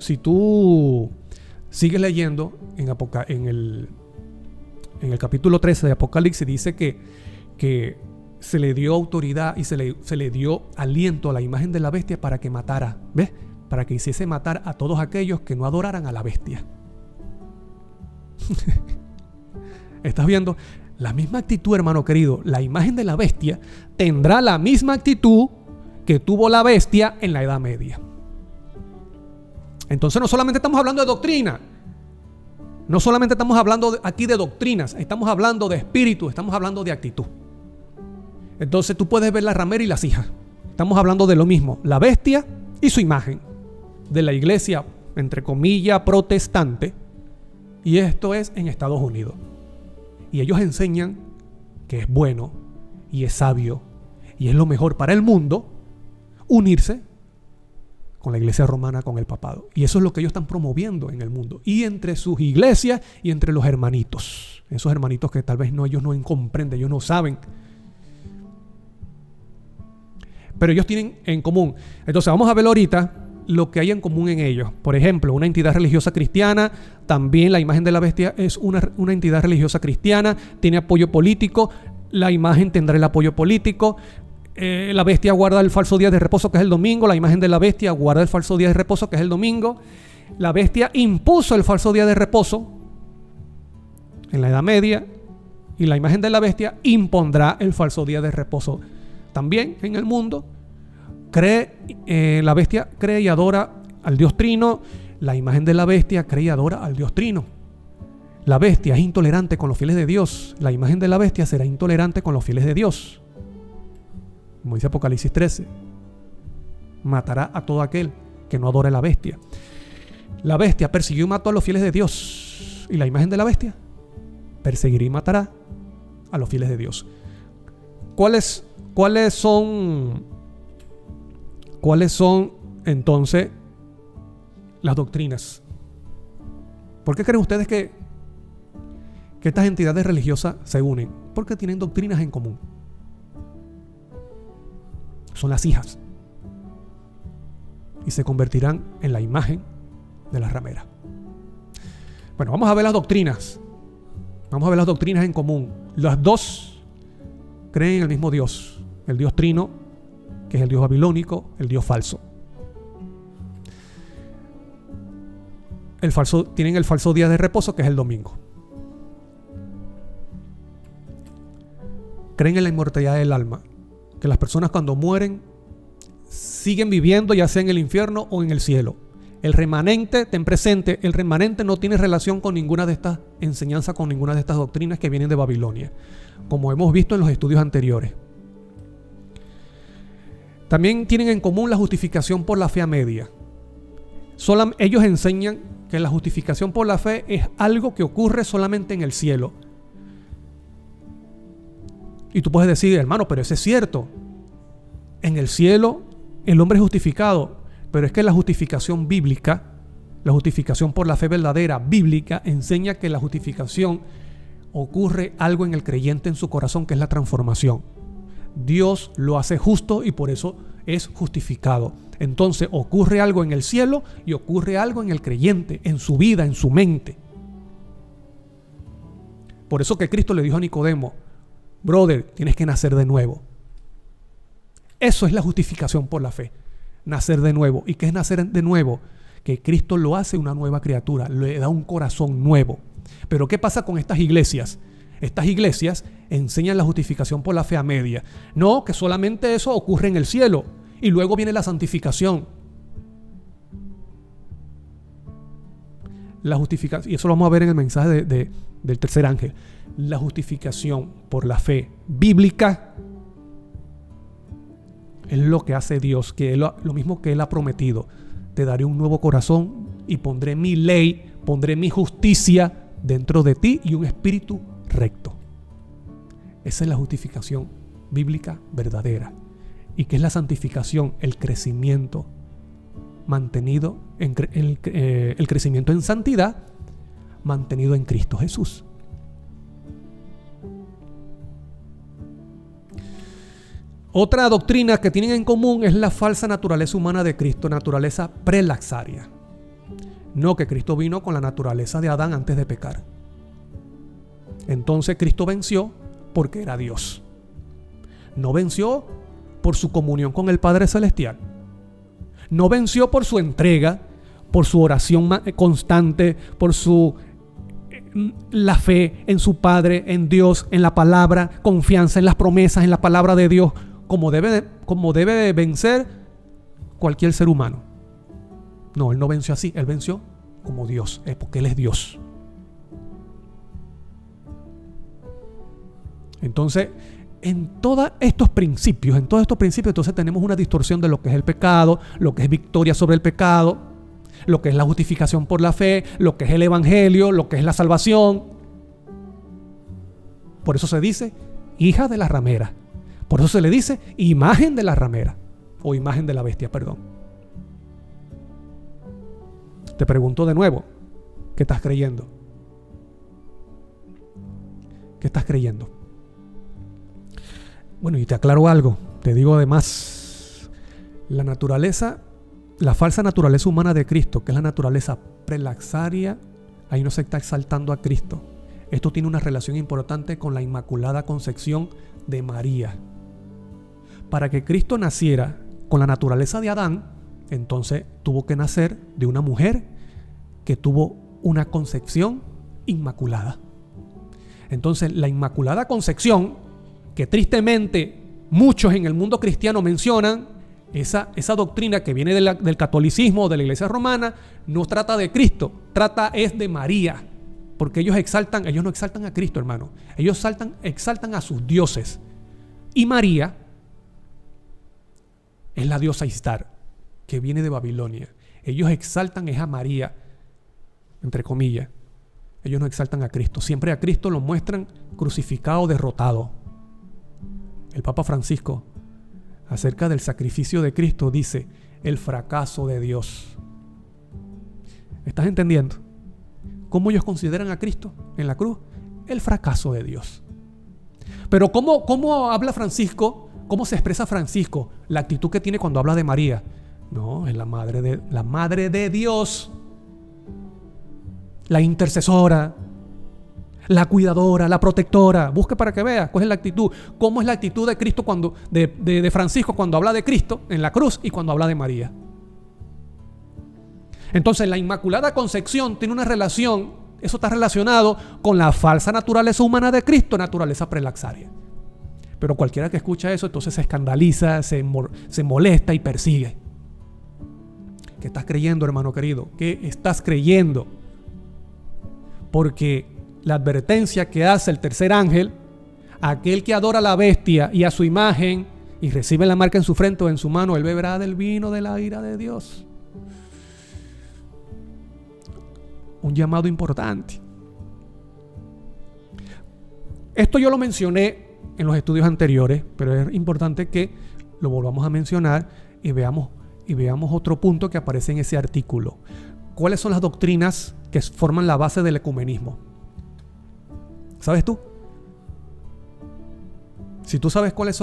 sigues leyendo en el capítulo 13 de Apocalipsis, dice que se le dio autoridad y se le dio aliento a la imagen de la bestia para que matara, ¿ves? Para que hiciese matar a todos aquellos que no adoraran a la bestia. ¿Estás viendo? La misma actitud, hermano querido. La imagen de la bestia tendrá la misma actitud que tuvo la bestia en la Edad Media. Entonces no solamente estamos hablando de doctrina. No solamente estamos hablando aquí de doctrinas. Estamos hablando de espíritu. Estamos hablando de actitud. Entonces tú puedes ver la ramera y las hijas. Estamos hablando de lo mismo. La bestia y su imagen. De la iglesia, entre comillas, protestante. Y esto es en Estados Unidos. Y ellos enseñan que es bueno y es sabio y es lo mejor para el mundo unirse con la iglesia romana, con el papado. Y eso es lo que ellos están promoviendo en el mundo. Y entre sus iglesias y entre los hermanitos. Esos hermanitos que tal vez ellos no comprenden, ellos no saben. Pero ellos tienen en común. Entonces vamos a ver ahorita lo que hay en común en ellos. Por ejemplo, una entidad religiosa cristiana. También la imagen de la bestia es una entidad religiosa cristiana. Tiene apoyo político. La imagen tendrá el apoyo político. La bestia guarda el falso día de reposo, que es el domingo. La imagen de la bestia guarda el falso día de reposo, que es el domingo. La bestia impuso el falso día de reposo en la Edad Media, y la imagen de la bestia impondrá el falso día de reposo también en el mundo. La bestia cree y adora al Dios Trino. La imagen de la bestia cree y adora al Dios Trino. La bestia es intolerante con los fieles de Dios. La imagen de la bestia será intolerante con los fieles de Dios. Como dice Apocalipsis 13, matará a todo aquel que no adore a la bestia. La bestia persiguió y mató a los fieles de Dios. Y la imagen de la bestia perseguirá y matará a los fieles de Dios. ¿Cuáles son entonces las doctrinas? ¿Por qué creen ustedes que estas entidades religiosas se unen? Porque tienen doctrinas en común. Son las hijas y se convertirán en la imagen de la ramera. Bueno, vamos a ver las doctrinas. Vamos a ver las doctrinas en común. Las dos creen en el mismo Dios, el Dios Trino, que es el Dios babilónico, el Dios falso. Tienen el falso día de reposo, que es el domingo. Creen en la inmortalidad del alma, que las personas cuando mueren siguen viviendo, ya sea en el infierno o en el cielo. El remanente, ten presente, el remanente no tiene relación con ninguna de estas enseñanzas, con ninguna de estas doctrinas que vienen de Babilonia, como hemos visto en los estudios anteriores. También tienen en común la justificación por la fe a media. Ellos enseñan que la justificación por la fe es algo que ocurre solamente en el cielo. Y tú puedes decir, hermano, pero eso es cierto. En el cielo el hombre es justificado, pero es que la justificación bíblica, la justificación por la fe verdadera bíblica, enseña que la justificación ocurre algo en el creyente, en su corazón, que es la transformación. Dios lo hace justo y por eso es justificado. Entonces ocurre algo en el cielo y ocurre algo en el creyente, en su vida, en su mente. Por eso que Cristo le dijo a Nicodemo, brother, tienes que nacer de nuevo. Eso es la justificación por la fe, nacer de nuevo. ¿Y qué es nacer de nuevo? Que Cristo lo hace una nueva criatura, le da un corazón nuevo. Pero ¿qué pasa con estas iglesias? Estas iglesias enseñan la justificación por la fe a media. No, que solamente eso ocurre en el cielo y luego viene la santificación. La justificación, y eso lo vamos a ver en el mensaje del tercer ángel. La justificación por la fe bíblica es lo que hace Dios, que es lo mismo que Él ha prometido. Te daré un nuevo corazón y pondré mi ley, pondré mi justicia dentro de ti y un espíritu recto. Esa es la justificación bíblica verdadera. ¿Y qué es la santificación? El crecimiento mantenido, el crecimiento en santidad mantenido en Cristo Jesús. Otra doctrina que tienen en común es la falsa naturaleza humana de Cristo, naturaleza prelaxaria. No, que Cristo vino con la naturaleza de Adán antes de pecar. Entonces Cristo venció porque era Dios. No venció por su comunión con el Padre Celestial. No venció por su entrega, por su oración constante, por la fe en su Padre, en Dios, en la palabra, confianza en las promesas, en la palabra de Dios, como debe de vencer cualquier ser humano. No, Él no venció así, Él venció como Dios, porque Él es Dios. Entonces, en todos estos principios, entonces tenemos una distorsión de lo que es el pecado, lo que es victoria sobre el pecado, lo que es la justificación por la fe, lo que es el evangelio, lo que es la salvación. Por eso se dice, hija de la ramera. Por eso se le dice imagen de la ramera o imagen de la bestia, perdón. Te pregunto de nuevo, ¿qué estás creyendo? ¿Qué estás creyendo? Bueno, y te aclaro algo, te digo además, la falsa naturaleza humana de Cristo, que es la naturaleza prelaxaria, ahí no se está exaltando a Cristo. Esto tiene una relación importante con la Inmaculada Concepción de María. Para que Cristo naciera con la naturaleza de Adán, entonces tuvo que nacer de una mujer que tuvo una concepción inmaculada. Entonces la Inmaculada Concepción, que tristemente muchos en el mundo cristiano mencionan, esa doctrina que viene del catolicismo o de la Iglesia romana, no trata de Cristo, es de María. Porque ellos no exaltan a Cristo, hermano. Ellos exaltan a sus dioses. Y María es la diosa Istar, que viene de Babilonia. Ellos exaltan a María, entre comillas. Ellos no exaltan a Cristo. Siempre a Cristo lo muestran crucificado, derrotado. El Papa Francisco, acerca del sacrificio de Cristo, dice: el fracaso de Dios. ¿Estás entendiendo? ¿Cómo ellos consideran a Cristo en la cruz? El fracaso de Dios. Pero ¿cómo habla Francisco? ¿Cómo se expresa Francisco? La actitud que tiene cuando habla de María. No, es la madre de Dios. La intercesora, la cuidadora, la protectora. Busque para que vea cuál es la actitud. ¿Cómo es la actitud de Cristo de Francisco cuando habla de Cristo en la cruz y cuando habla de María? Entonces la Inmaculada Concepción tiene una relación, eso está relacionado con la falsa naturaleza humana de Cristo, naturaleza prelaxaria. Pero cualquiera que escucha eso, entonces se escandaliza, se molesta y persigue. ¿Qué estás creyendo, hermano querido? ¿Qué estás creyendo? Porque la advertencia que hace el tercer ángel, aquel que adora a la bestia y a su imagen y recibe la marca en su frente o en su mano, él beberá del vino de la ira de Dios. Un llamado importante. Esto yo lo mencioné en los estudios anteriores, pero es importante que lo volvamos a mencionar y veamos otro punto que aparece en ese artículo. ¿Cuáles son las doctrinas que forman la base del ecumenismo? ¿Sabes tú? Si tú sabes cuáles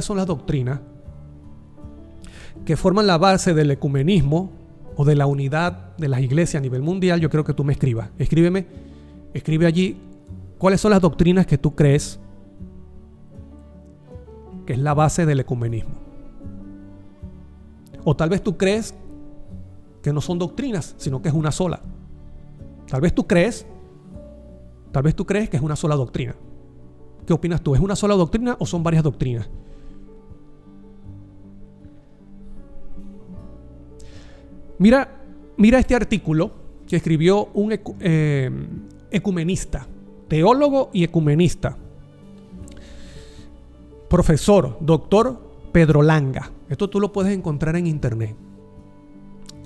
son las doctrinas que forman la base del ecumenismo o de la unidad de las iglesias a nivel mundial, yo creo que tú me escribas. Escribe allí cuáles son las doctrinas que tú crees que es la base del ecumenismo. O tal vez tú crees que no son doctrinas, sino que es una sola. Tal vez tú crees que es una sola doctrina. ¿Qué opinas tú? ¿Es una sola doctrina o son varias doctrinas? Mira este artículo que escribió un ecumenista, teólogo y ecumenista, profesor, doctor Pedro Langa. Esto tú lo puedes encontrar en internet.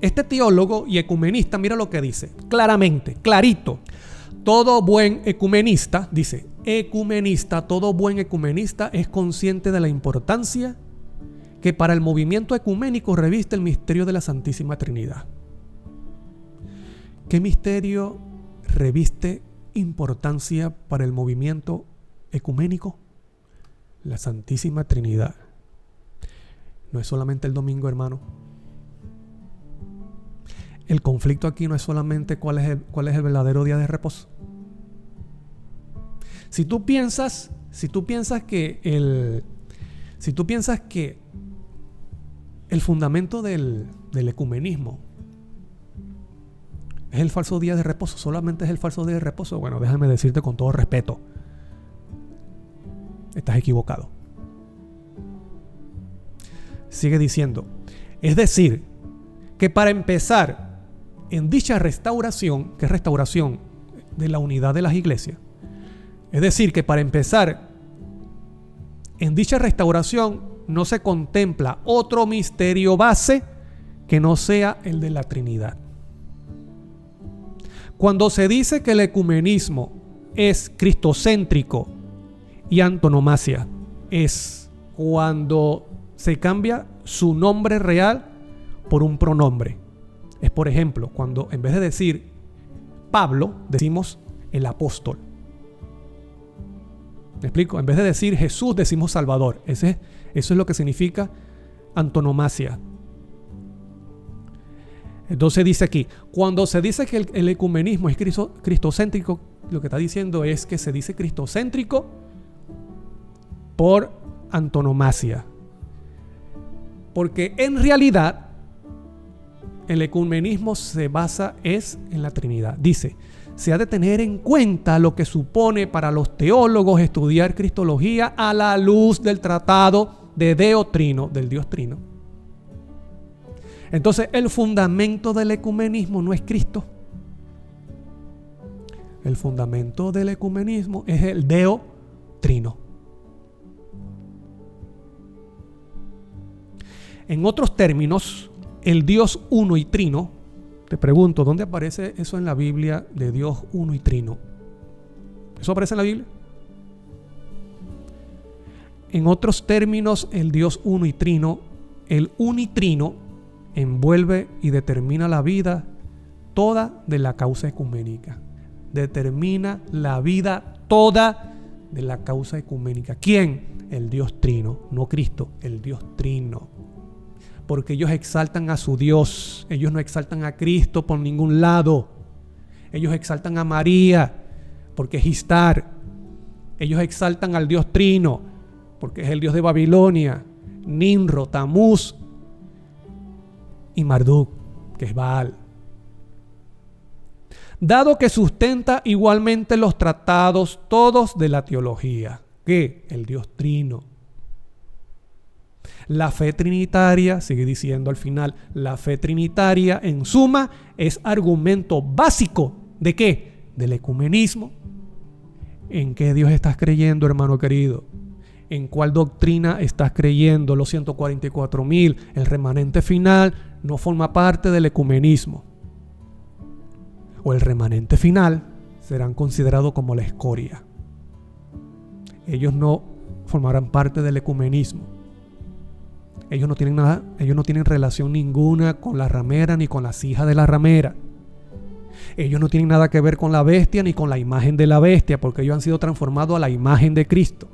Este teólogo y ecumenista, mira lo que dice, claramente, clarito. Todo buen ecumenista, dice, todo buen ecumenista es consciente de la importancia que para el movimiento ecuménico reviste el misterio de la Santísima Trinidad. ¿Qué misterio reviste importancia para el movimiento ecuménico? La Santísima Trinidad. No es solamente el domingo, hermano. El conflicto aquí no es solamente cuál es el verdadero día de reposo. Si tú piensas que el fundamento del ecumenismo es el falso día de reposo, solamente es el falso día de reposo, bueno, déjame decirte con todo respeto, estás equivocado. Sigue diciendo, es decir, que para empezar en dicha restauración, que es restauración de la unidad de las iglesias, es decir, que para empezar en dicha restauración no se contempla otro misterio base que no sea el de la Trinidad. Cuando se dice que el ecumenismo es cristocéntrico y antonomasia, es cuando se cambia su nombre real por un pronombre. Es, por ejemplo, cuando en vez de decir Pablo, decimos el apóstol. ¿Me explico? En vez de decir Jesús, decimos Salvador. Eso es lo que significa antonomasia. Entonces dice aquí, cuando se dice que el ecumenismo es cristocéntrico, lo que está diciendo es que se dice cristocéntrico por antonomasia. Porque en realidad el ecumenismo se basa en la Trinidad. Dice, se ha de tener en cuenta lo que supone para los teólogos estudiar cristología a la luz del tratado de Deo Trino, del Dios Trino. Entonces, el fundamento del ecumenismo no es Cristo. El fundamento del ecumenismo es el Deo Trino. En otros términos, el Dios uno y trino, te pregunto, ¿dónde aparece eso en la Biblia de Dios uno y trino? ¿Eso aparece en la Biblia? En otros términos, el Dios uno y trino, el unitrino, envuelve y determina la vida toda de la causa ecuménica. Determina la vida toda de la causa ecuménica. ¿Quién? El Dios Trino, no Cristo, el Dios Trino. Porque ellos exaltan a su Dios, ellos no exaltan a Cristo por ningún lado. Ellos exaltan a María, porque es Istar. Ellos exaltan al Dios Trino, porque es el Dios de Babilonia, Nimrod, Tamuz y Marduk, que es Baal. Dado que sustenta igualmente los tratados todos de la teología, que el Dios Trino. La fe trinitaria, sigue diciendo al final, la fe trinitaria en suma es argumento básico ¿de qué? Del ecumenismo. ¿En qué Dios estás creyendo, hermano querido? ¿En cuál doctrina estás creyendo? Los 144,000, el remanente final, no forma parte del ecumenismo. O el remanente final serán considerados como la escoria. Ellos no formarán parte del ecumenismo. Ellos no tienen nada, ellos no tienen relación ninguna con la ramera ni con las hijas de la ramera. Ellos no tienen nada que ver con la bestia ni con la imagen de la bestia, porque ellos han sido transformados a la imagen de Cristo.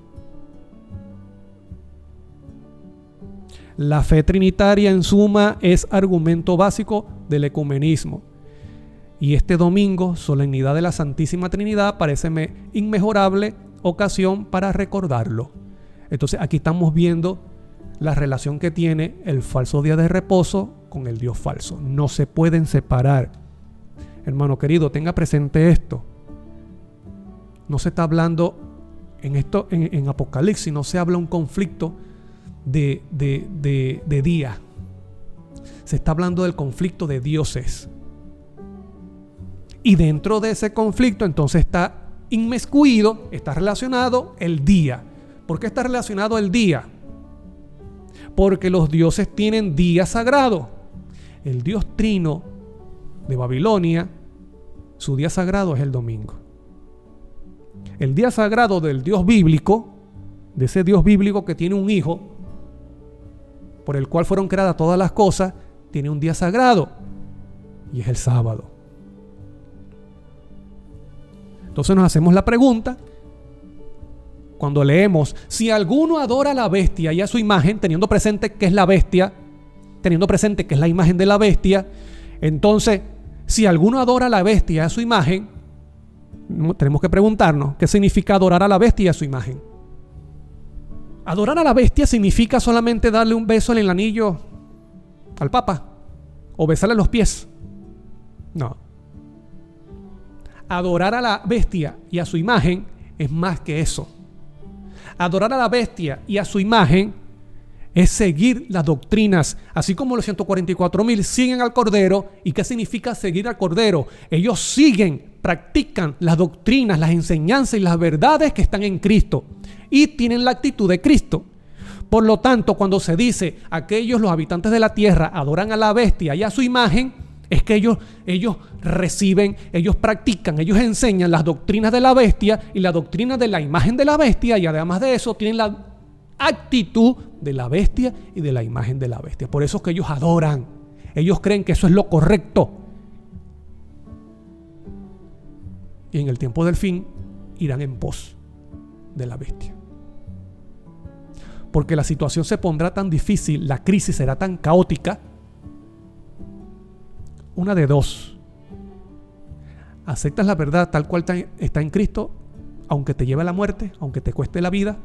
La fe trinitaria en suma es argumento básico del ecumenismo. Y este domingo, solemnidad de la Santísima Trinidad, parece inmejorable ocasión para recordarlo. Entonces aquí estamos viendo la relación que tiene el falso día de reposo con el Dios falso. No se pueden separar. Hermano querido, tenga presente esto. No se está hablando en Apocalipsis, no se habla un conflicto de día. Se está hablando del conflicto de dioses. Y dentro de ese conflicto entonces está inmiscuido, está relacionado el día. ¿Por qué está relacionado el día? Porque los dioses tienen día sagrado. El Dios Trino de Babilonia, su día sagrado es el domingo. El día sagrado del Dios bíblico, de ese Dios bíblico que tiene un hijo, por el cual fueron creadas todas las cosas, tiene un día sagrado y es el sábado. Entonces nos hacemos la pregunta, cuando leemos, si alguno adora a la bestia y a su imagen, teniendo presente que es la bestia, teniendo presente que es la imagen de la bestia, entonces, si alguno adora a la bestia y a su imagen, tenemos que preguntarnos, ¿qué significa adorar a la bestia y a su imagen? Adorar a la bestia significa solamente darle un beso en el anillo al Papa o besarle los pies. No. Adorar a la bestia y a su imagen es más que eso. Adorar a la bestia y a su imagen es seguir las doctrinas, así como los 144,000 siguen al Cordero. ¿Y qué significa seguir al Cordero? Ellos siguen, practican las doctrinas, las enseñanzas y las verdades que están en Cristo y tienen la actitud de Cristo. Por lo tanto, cuando se dice aquellos, los habitantes de la tierra, adoran a la bestia y a su imagen, es que ellos reciben, ellos practican, ellos enseñan las doctrinas de la bestia y la doctrina de la imagen de la bestia, y además de eso tienen actitud de la bestia y de la imagen de la bestia. Por eso es que ellos adoran. Ellos creen que eso es lo correcto. Y en el tiempo del fin irán en pos de la bestia. Porque la situación se pondrá tan difícil, la crisis será tan caótica. Una de dos: aceptas la verdad tal cual está en Cristo, aunque te lleve a la muerte, aunque te cueste la vida,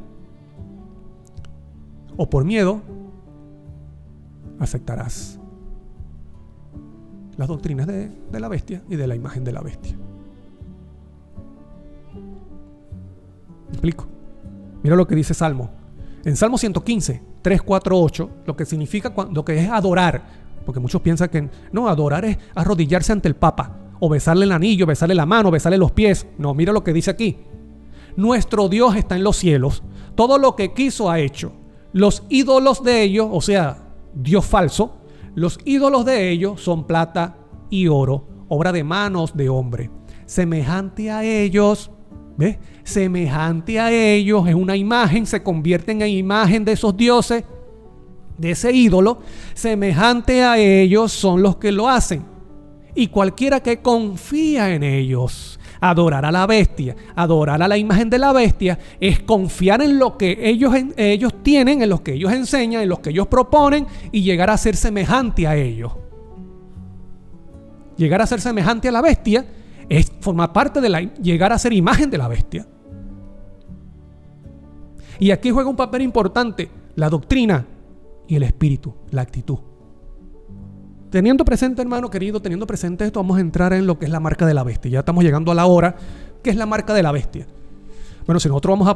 o por miedo aceptarás las doctrinas de la bestia y de la imagen de la bestia. ¿Me explico? Mira lo que dice Salmo. En Salmo 115, 3, 4, 8, lo que significa, lo que es adorar, porque muchos piensan que no, adorar es arrodillarse ante el Papa, o besarle el anillo, besarle la mano, besarle los pies. No, mira lo que dice aquí. Nuestro Dios está en los cielos, todo lo que quiso ha hecho. Los ídolos de ellos, o sea, Dios falso, los ídolos de ellos son plata y oro, obra de manos de hombre. Semejante a ellos, ¿ves? Semejante a ellos, es una imagen, se convierten en imagen de esos dioses, de ese ídolo. Semejante a ellos son los que lo hacen. Y cualquiera que confía en ellos, adorar a la bestia, adorar a la imagen de la bestia, es confiar en lo que ellos tienen, en lo que ellos enseñan, en lo que ellos proponen, y llegar a ser semejante a ellos. Llegar a ser semejante a la bestia es formar parte de llegar a ser imagen de la bestia. Y aquí juega un papel importante la doctrina y el espíritu, la actitud. Teniendo presente, hermano querido, teniendo presente esto, vamos a entrar en lo que es la marca de la bestia. Ya estamos llegando a la hora, que es la marca de la bestia. Bueno, si nosotros vamos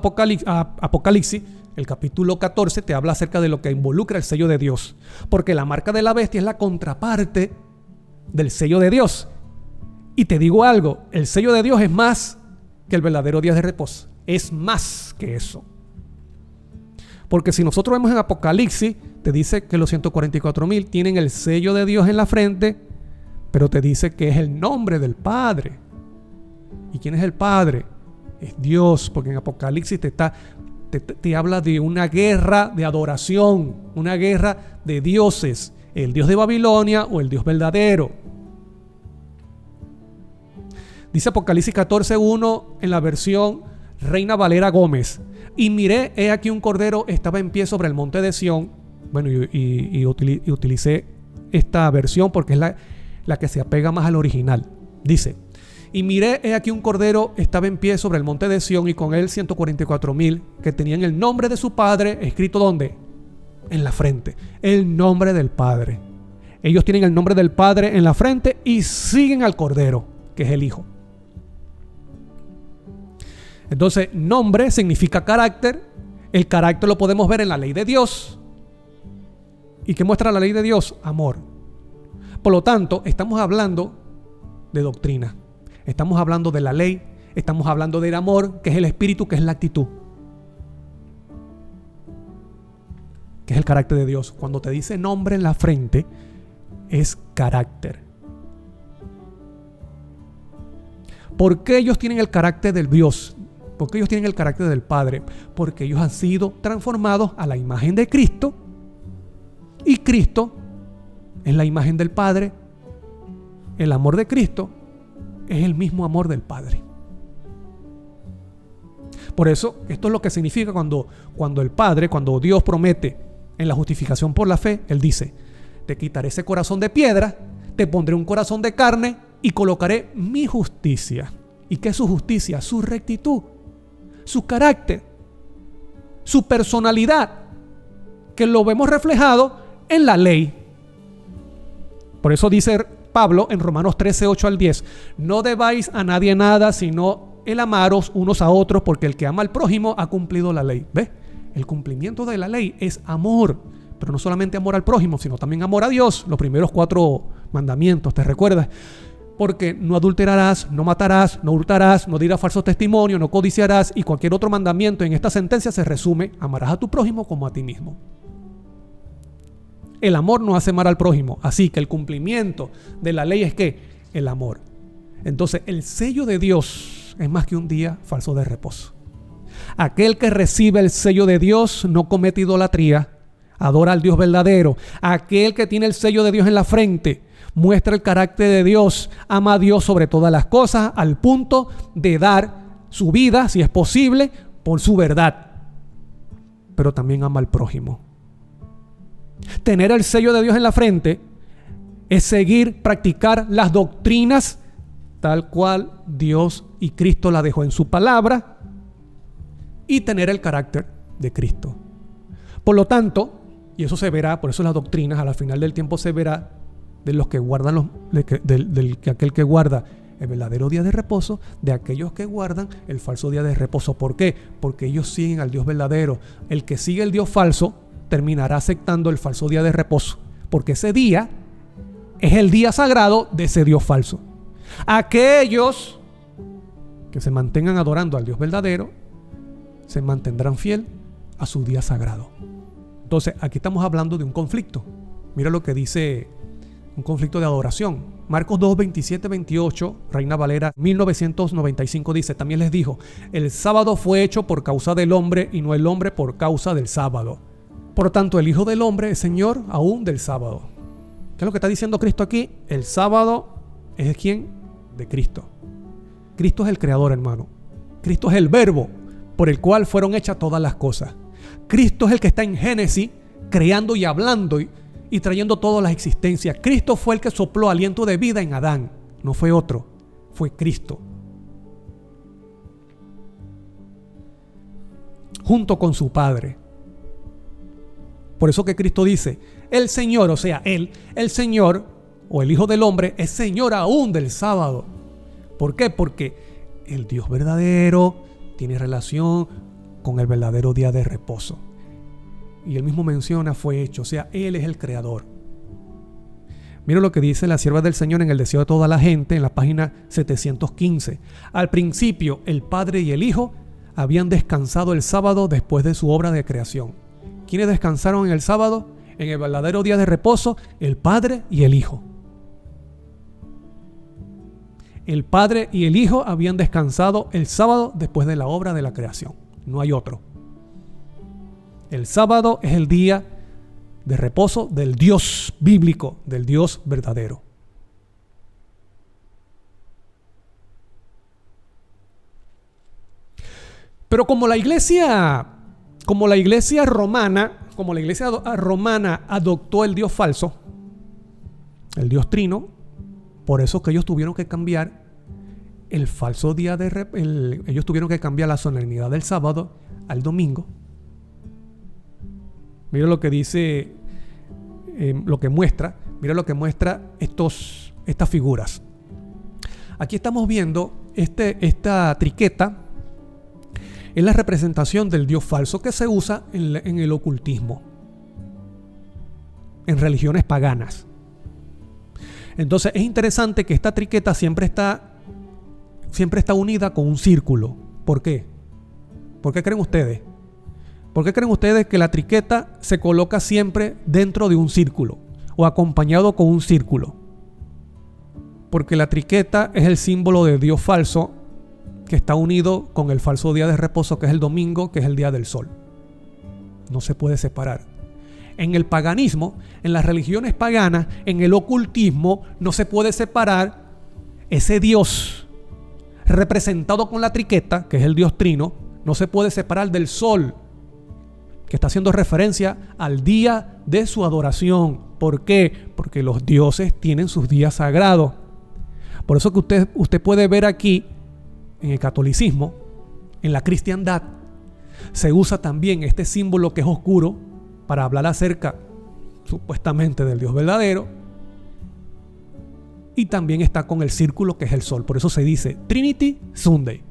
a Apocalipsis, el capítulo 14 te habla acerca de lo que involucra el sello de Dios. Porque la marca de la bestia es la contraparte del sello de Dios. Y te digo algo, el sello de Dios es más que el verdadero día de reposo. Es más que eso. Porque si nosotros vemos en Apocalipsis, te dice que los 144,000 tienen el sello de Dios en la frente, pero te dice que es el nombre del Padre. ¿Y quién es el Padre? Es Dios, porque en Apocalipsis te habla de una guerra de adoración, una guerra de dioses, el Dios de Babilonia o el Dios verdadero. Dice Apocalipsis 14:1 en la versión Reina Valera Gómez: y miré, he aquí un cordero estaba en pie sobre el monte de Sión. Bueno, y utilicé esta versión porque es la que se apega más al original. Dice: y miré, he aquí un cordero estaba en pie sobre el monte de Sión, y con él 144,000 que tenían el nombre de su padre escrito ¿dónde? En la frente. El nombre del Padre. Ellos tienen el nombre del Padre en la frente y siguen al cordero, que es el Hijo. Entonces, nombre significa carácter. El carácter lo podemos ver en la ley de Dios. ¿Y qué muestra la ley de Dios? Amor. Por lo tanto, estamos hablando de doctrina. Estamos hablando de la ley. Estamos hablando del amor, que es el espíritu, que es la actitud. Que es el carácter de Dios. Cuando te dice nombre en la frente, es carácter. ¿Por qué ellos tienen el carácter del Dios? Porque ellos tienen el carácter del Padre, porque ellos han sido transformados a la imagen de Cristo, y Cristo es la imagen del Padre. El amor de Cristo es el mismo amor del Padre. Por eso, esto es lo que significa cuando el Padre, cuando Dios promete en la justificación por la fe, Él dice: te quitaré ese corazón de piedra, te pondré un corazón de carne y colocaré mi justicia. ¿Y qué es su justicia? Su rectitud, su carácter, su personalidad, que lo vemos reflejado en la ley. Por eso dice Pablo en Romanos 13, 8 al 10: no debáis a nadie nada, sino el amaros unos a otros, porque el que ama al prójimo ha cumplido la ley. ¿Ves? El cumplimiento de la ley es amor, pero no solamente amor al prójimo, sino también amor a Dios. Los primeros 4 mandamientos, ¿te recuerdas? Porque no adulterarás, no matarás, no hurtarás, no dirás falso testimonio, no codiciarás, y cualquier otro mandamiento en esta sentencia se resume: amarás a tu prójimo como a ti mismo. El amor no hace mal al prójimo, así que el cumplimiento de la ley es ¿qué? El amor. Entonces, el sello de Dios es más que un día falso de reposo. Aquel que recibe el sello de Dios no comete idolatría, adora al Dios verdadero. Aquel que tiene el sello de Dios en la frente muestra el carácter de Dios, ama a Dios sobre todas las cosas, al punto de dar su vida, si es posible, por su verdad. Pero también ama al prójimo. Tener el sello de Dios en la frente es seguir, practicar las doctrinas tal cual Dios y Cristo la dejó en su palabra y tener el carácter de Cristo. Por lo tanto, y eso se verá, por eso las doctrinas, a la final del tiempo se verá de los que guardan aquel que guarda el verdadero día de reposo, de aquellos que guardan el falso día de reposo. ¿Por qué? Porque ellos siguen al Dios verdadero. El que sigue el Dios falso terminará aceptando el falso día de reposo, porque ese día es el día sagrado de ese Dios falso. Aquellos que se mantengan adorando al Dios verdadero se mantendrán fiel a su día sagrado. Entonces, aquí estamos hablando de un conflicto. Mira lo que dice un conflicto de adoración. Marcos 2, 27, 28, Reina Valera 1995 dice: también les dijo, el sábado fue hecho por causa del hombre y no el hombre por causa del sábado. Por tanto, el Hijo del Hombre es Señor aún del sábado. ¿Qué es lo que está diciendo Cristo aquí? El sábado es ¿quién? De Cristo. Cristo es el creador, hermano. Cristo es el verbo por el cual fueron hechas todas las cosas. Cristo es el que está en Génesis creando y hablando y trayendo todas las existencias. Cristo fue el que sopló aliento de vida en Adán. No fue otro, fue Cristo. Junto con su Padre. Por eso que Cristo dice, el Señor, o sea, Él, el Señor o el Hijo del Hombre es Señor aún del sábado. ¿Por qué? Porque el Dios verdadero tiene relación con el verdadero día de reposo. Y él mismo menciona, fue hecho, o sea, Él es el creador. Mira lo que dice la sierva del Señor en el deseo de toda la gente, en la página 715. Al principio, el Padre y el Hijo habían descansado el sábado después de su obra de creación. ¿Quiénes descansaron en el sábado? En el verdadero día de reposo, el Padre y el Hijo. El Padre y el Hijo habían descansado el sábado después de la obra de la creación. No hay otro. El sábado es el día de reposo del Dios bíblico, del Dios verdadero. Pero como la iglesia romana adoptó el Dios falso, el Dios trino, por eso que ellos tuvieron que cambiar el falso día ellos tuvieron que cambiar la solemnidad del sábado al domingo. Mira lo que dice, mira lo que muestra estas figuras. Aquí estamos viendo esta triqueta, es la representación del Dios falso que se usa en el ocultismo, en religiones paganas. Entonces es interesante que esta triqueta siempre está unida con un círculo. ¿Por qué? ¿Por qué creen ustedes? ¿Por qué creen ustedes que la triqueta se coloca siempre dentro de un círculo o acompañado con un círculo? Porque la triqueta es el símbolo de Dios falso que está unido con el falso día de reposo, que es el domingo, que es el día del sol. No se puede separar. En el paganismo, en las religiones paganas, en el ocultismo, no se puede separar ese Dios representado con la triqueta, que es el Dios trino, no se puede separar del sol, que está haciendo referencia al día de su adoración. ¿Por qué? Porque los dioses tienen sus días sagrados. Por eso que usted puede ver aquí, en el catolicismo, en la cristiandad, se usa también este símbolo que es oscuro para hablar acerca, supuestamente, del Dios verdadero. Y también está con el círculo que es el sol. Por eso se dice Trinity Sunday,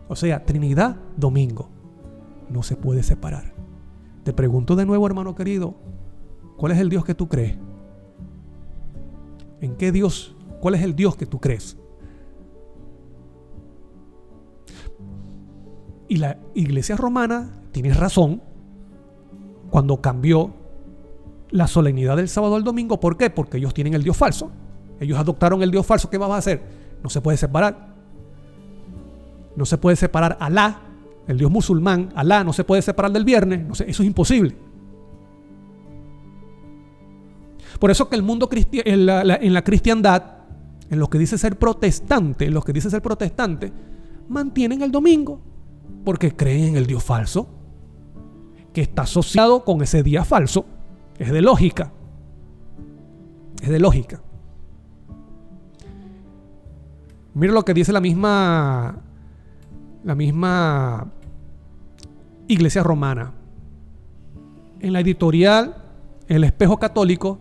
o sea, Trinidad Domingo. No se puede separar. Te pregunto de nuevo, hermano querido, ¿cuál es el Dios que tú crees? ¿En qué Dios? ¿Cuál es el Dios que tú crees? Y la iglesia romana tiene razón cuando cambió la solemnidad del sábado al domingo. ¿Por qué? Porque ellos tienen el Dios falso. Ellos adoptaron el Dios falso. ¿Qué vas a hacer? No se puede separar. No se puede separar Alá el Dios musulmán, Alá, no se puede separar del viernes, no sé, eso es imposible. Por eso que el mundo en la cristiandad, en los que dice ser protestante, mantienen el domingo, porque creen en el Dios falso, que está asociado con ese día falso. Es de lógica. Mira lo que dice la misma Iglesia Romana. En la editorial El Espejo Católico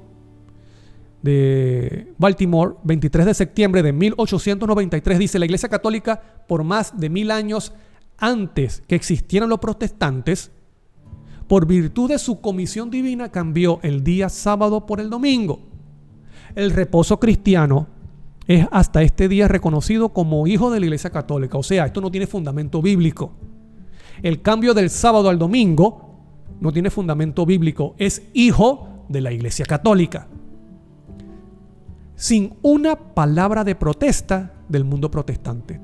de Baltimore, 23 de septiembre de 1893, dice: la Iglesia Católica, por más de 1000 años antes que existieran los protestantes, por virtud de su comisión divina, cambió el día sábado por el domingo. El reposo cristiano es hasta este día reconocido como hijo de la Iglesia Católica. O sea, esto no tiene fundamento bíblico. El cambio del sábado al domingo no tiene fundamento bíblico. Es hijo de la Iglesia Católica. Sin una palabra de protesta del mundo protestante.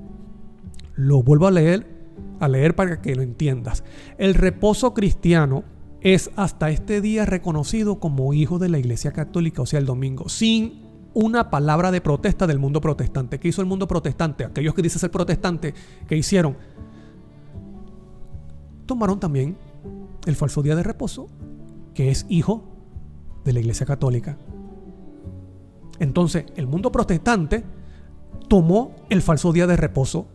Lo vuelvo a leer para que lo entiendas. El reposo cristiano es hasta este día reconocido como hijo de la Iglesia Católica, o sea, el domingo, sin una palabra de protesta del mundo protestante. ¿Qué hizo el mundo protestante? Aquellos que dicen ser protestantes, ¿qué hicieron? Tomaron también el falso día de reposo, que es hijo de la Iglesia Católica. Entonces, el mundo protestante tomó el falso día de reposo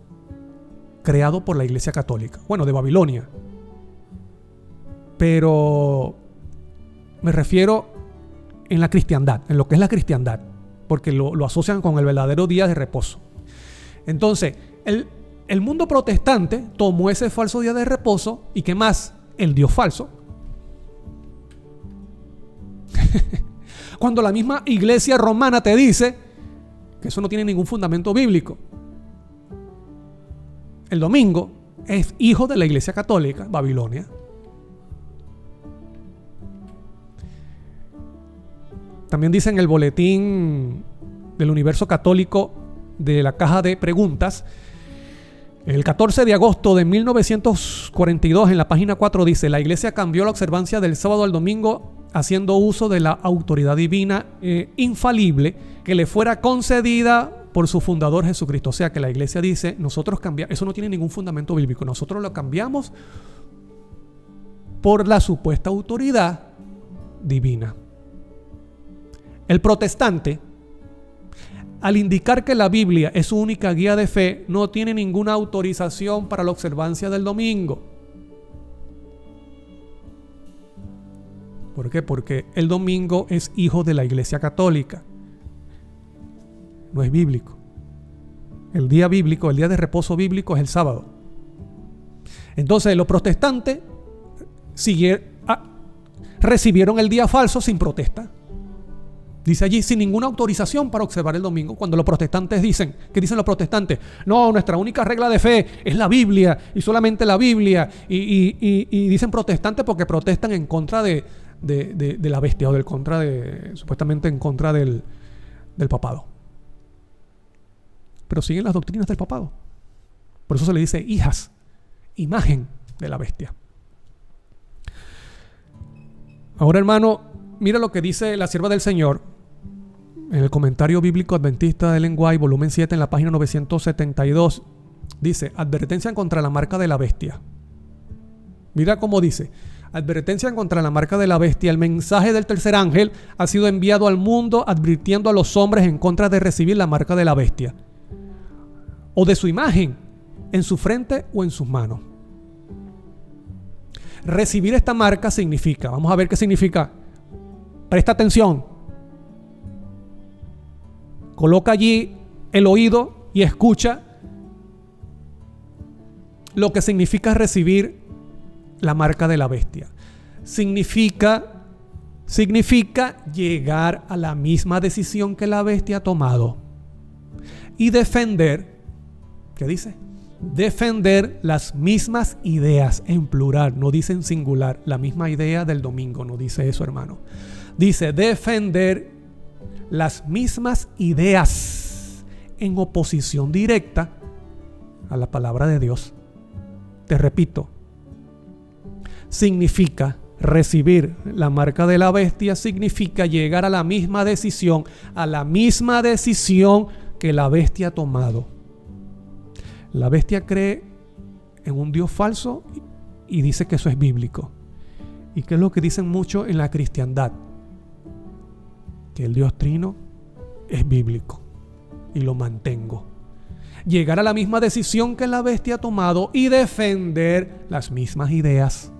creado por la Iglesia Católica, bueno, de Babilonia. Pero me refiero en la cristiandad, en lo que es la cristiandad, porque lo asocian con el verdadero día de reposo. Entonces, el mundo protestante tomó ese falso día de reposo y ¿qué más? El Dios falso. Cuando la misma Iglesia Romana te dice que eso no tiene ningún fundamento bíblico. El domingo es hijo de la Iglesia Católica, Babilonia. También dice en el boletín del Universo Católico de la caja de preguntas, el 14 de agosto de 1942, en la página 4 dice: la Iglesia cambió la observancia del sábado al domingo haciendo uso de la autoridad divina infalible que le fuera concedida por su fundador Jesucristo. O sea que la Iglesia dice, nosotros cambiamos, eso no tiene ningún fundamento bíblico, nosotros lo cambiamos por la supuesta autoridad divina. El protestante, al indicar que la Biblia es su única guía de fe, no tiene ninguna autorización para la observancia del domingo. ¿Por qué? Porque el domingo es hijo de la Iglesia Católica. No es bíblico. El día bíblico, el día de reposo bíblico es el sábado. Entonces los protestantes recibieron el día falso sin protesta. Dice allí, sin ninguna autorización para observar el domingo. Cuando los protestantes dicen, ¿qué dicen los protestantes? No, nuestra única regla de fe es la Biblia y solamente la Biblia. Y dicen protestantes porque protestan en contra de la bestia o supuestamente en contra del papado. Pero siguen las doctrinas del papado. Por eso se le dice hijas, imagen de la bestia. Ahora, hermano, mira lo que dice la sierva del Señor en el comentario bíblico adventista de Ellen White, volumen 7, en la página 972. Dice: advertencia contra la marca de la bestia. Mira cómo dice: advertencia contra la marca de la bestia. El mensaje del tercer ángel ha sido enviado al mundo advirtiendo a los hombres en contra de recibir la marca de la bestia o de su imagen en su frente o en sus manos. Recibir esta marca significa, vamos a ver qué significa. Presta atención. Coloca allí el oído y escucha lo que significa recibir la marca de la bestia. Significa llegar a la misma decisión que la bestia ha tomado y defender, ¿qué dice? Defender las mismas ideas, en plural, no dice en singular, la misma idea del domingo, no dice eso, hermano. Dice defender las mismas ideas en oposición directa a la palabra de Dios. te repito, significa recibir la marca de la bestia, significa llegar a la misma decisión que la bestia ha tomado. La bestia cree en un Dios falso y dice que eso es bíblico. ¿Y qué es lo que dicen mucho en la cristiandad? Que el Dios trino es bíblico y lo mantengo. Llegar a la misma decisión que la bestia ha tomado y defender las mismas ideas.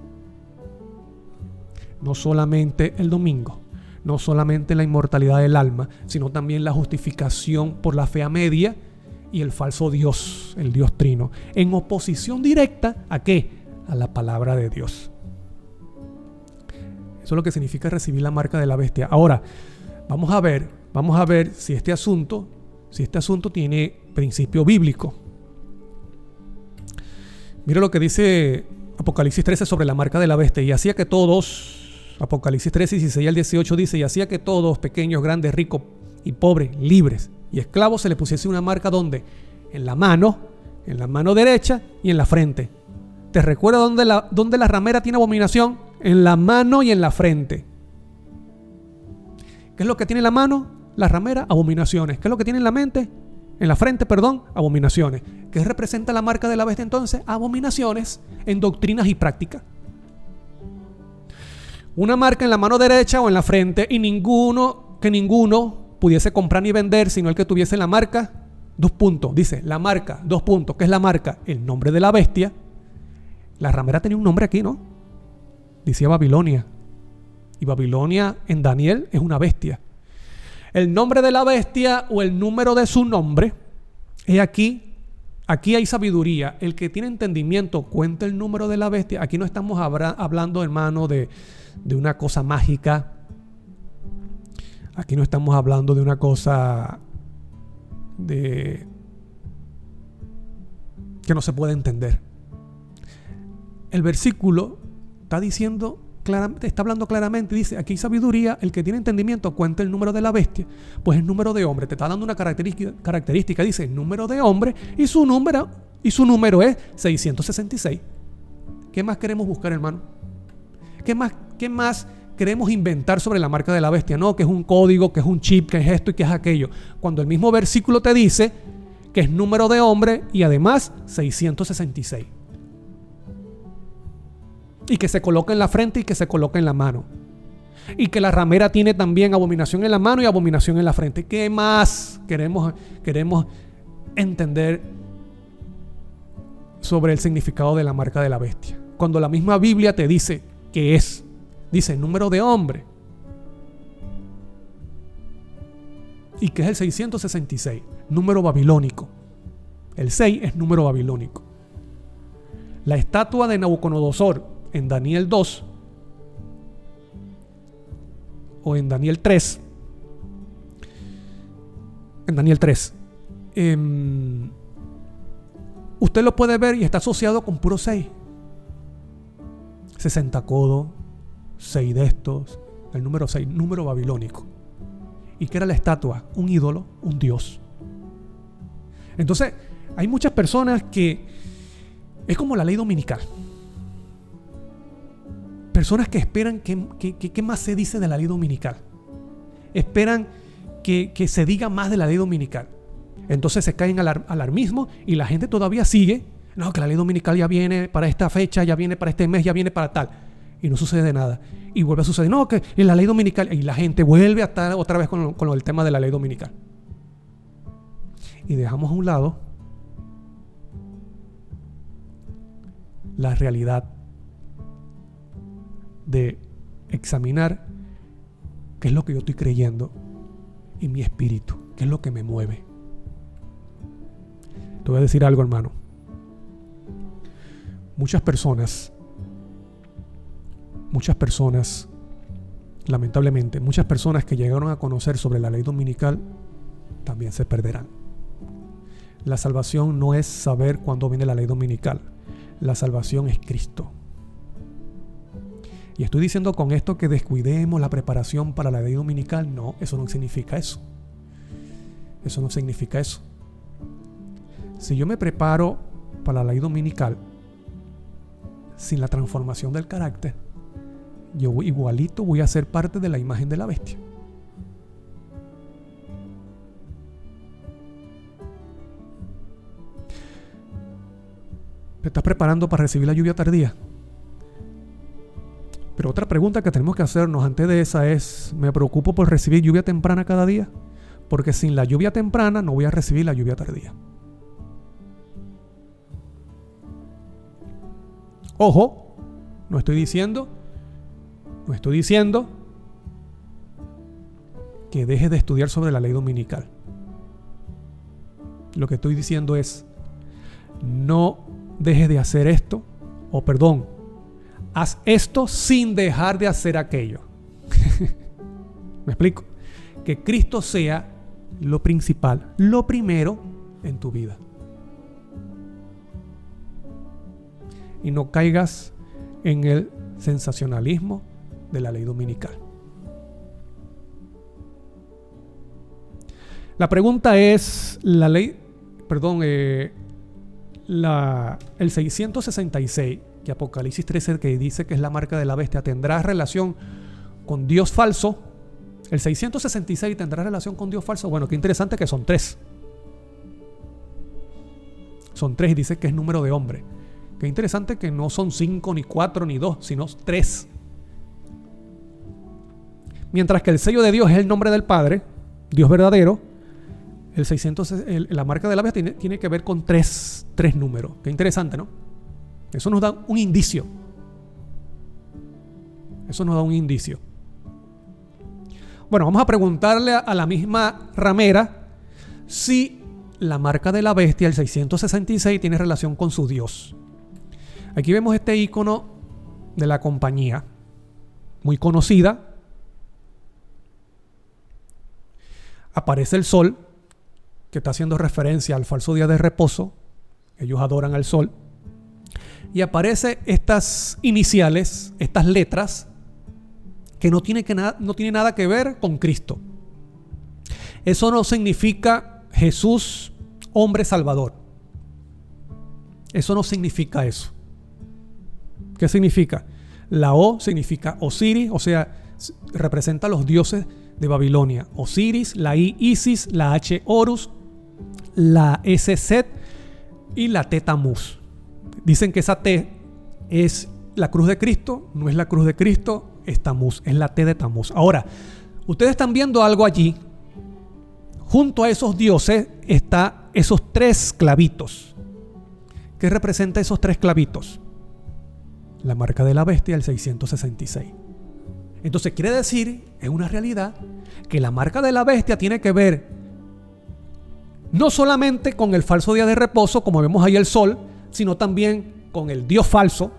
No solamente el domingo, no solamente la inmortalidad del alma, sino también la justificación por la fe a media y el falso Dios, el Dios trino, en oposición directa ¿a qué? A la palabra de Dios. Eso es lo que significa recibir la marca de la bestia. Ahora, vamos a ver si este asunto tiene principio bíblico. Mira lo que dice Apocalipsis 13 sobre la marca de la bestia. Y hacía que todos, Apocalipsis 13, 16 al 18 dice, y hacía que todos, pequeños, grandes, ricos y pobres, libres y esclavos, se le pusiese una marca ¿dónde? En la mano derecha y en la frente. ¿Te recuerda dónde la ramera tiene abominación? En la mano y en la frente. ¿Qué es lo que tiene en la mano? La ramera, abominaciones. ¿Qué es lo que tiene en la mente? En la frente, abominaciones. ¿Qué representa la marca de la bestia entonces? Abominaciones en doctrinas y prácticas. Una marca en la mano derecha o en la frente y que ninguno pudiese comprar ni vender sino el que tuviese la marca. Dice la marca, ¿qué es la marca? El nombre de la bestia. La ramera tenía un nombre aquí, ¿no? Decía Babilonia. Y Babilonia en Daniel es una bestia. El nombre de la bestia o el número de su nombre es aquí. Aquí hay sabiduría. El que tiene entendimiento cuenta el número de la bestia. Aquí no estamos hablando, hermano, de una cosa mágica. Aquí no estamos hablando de una cosa que no se puede entender. El versículo está hablando claramente, dice, aquí hay sabiduría, el que tiene entendimiento cuenta el número de la bestia, pues el número de hombre, te está dando una característica, dice el número de hombre y su número es 666. ¿Qué más queremos buscar, hermano? ¿Qué más queremos inventar sobre la marca de la bestia? No, que es un código, que es un chip, que es esto y que es aquello, cuando el mismo versículo te dice que es número de hombre y además 666. Y que se coloca en la frente y que se coloca en la mano. Y que la ramera tiene también abominación en la mano y abominación en la frente. ¿Qué más queremos entender sobre el significado de la marca de la bestia? Cuando la misma Biblia te dice que dice número de hombre. Y que es el 666, número babilónico. El 6 es número babilónico. La estatua de Nabucodonosor en Daniel 2 o en Daniel 3, usted lo puede ver y está asociado con puro 6, 60 codos, 6 de estos, el número 6, número babilónico. ¿Y qué era la estatua? Un ídolo, un dios. Entonces hay muchas personas que es como la ley dominical. Personas que esperan que más se dice de la ley dominical. Esperan que se diga más de la ley dominical. Entonces se caen al alarmismo y la gente todavía sigue. No, que la ley dominical ya viene para esta fecha, ya viene para este mes, ya viene para tal. Y no sucede nada. Y vuelve a suceder. No, que en la ley dominical. Y la gente vuelve a estar otra vez con el tema de la ley dominical. Y dejamos a un lado la realidad de examinar qué es lo que yo estoy creyendo y mi espíritu, qué es lo que me mueve. Te voy a decir algo, hermano. Muchas personas, lamentablemente, muchas personas que llegaron a conocer sobre la ley dominical también se perderán. La salvación no es saber cuándo viene la ley dominical. La salvación es Cristo. Y estoy diciendo con esto que descuidemos la preparación para la ley dominical. No, eso no significa eso. Eso no significa eso. Si yo me preparo para la ley dominical, sin la transformación del carácter, yo igualito voy a ser parte de la imagen de la bestia. ¿Te estás preparando para recibir la lluvia tardía? Pero otra pregunta que tenemos que hacernos antes de esa es, ¿me preocupo por recibir lluvia temprana cada día? Porque sin la lluvia temprana no voy a recibir la lluvia tardía. Ojo, no estoy diciendo que dejes de estudiar sobre la ley dominical. Lo que estoy diciendo es, no dejes de hacer esto, haz esto sin dejar de hacer aquello. ¿Me explico? Que Cristo sea lo principal, lo primero en tu vida. Y no caigas en el sensacionalismo de la ley dominical. La pregunta es, el 666, que Apocalipsis 13, que dice que es la marca de la bestia, ¿tendrá relación con Dios falso? El 666 tendrá relación con Dios falso. Bueno, qué interesante que son 3. Son 3 y dice que es número de hombre. Qué interesante que no son 5, ni 4, ni 2, sino 3. Mientras que el sello de Dios es el nombre del Padre, Dios verdadero, la marca de la bestia tiene que ver con 3 números. Qué interesante, ¿no? Eso nos da un indicio. Bueno, vamos a preguntarle a la misma ramera si la marca de la bestia, el 666, tiene relación con su Dios. Aquí vemos este icono de la compañía, muy conocida. Aparece el sol, que está haciendo referencia al falso día de reposo. Ellos adoran al sol. Y aparece estas iniciales, estas letras, que no tiene nada que ver con Cristo. Eso no significa Jesús, hombre salvador. Eso no significa eso. ¿Qué significa? La O significa Osiris, o sea, representa a los dioses de Babilonia. Osiris, la I, Isis, la H, Horus, la S, Set y la T, Tamuz. Dicen que esa T es la cruz de Cristo, no es la cruz de Cristo, es Tamuz, es la T de Tamuz. Ahora, ustedes están viendo algo allí. Junto a esos dioses está esos 3 clavitos. ¿Qué representa esos 3 clavitos? La marca de la bestia, el 666. Entonces quiere decir, es una realidad, que la marca de la bestia tiene que ver no solamente con el falso día de reposo, como vemos ahí el sol, sino también con el Dios falso,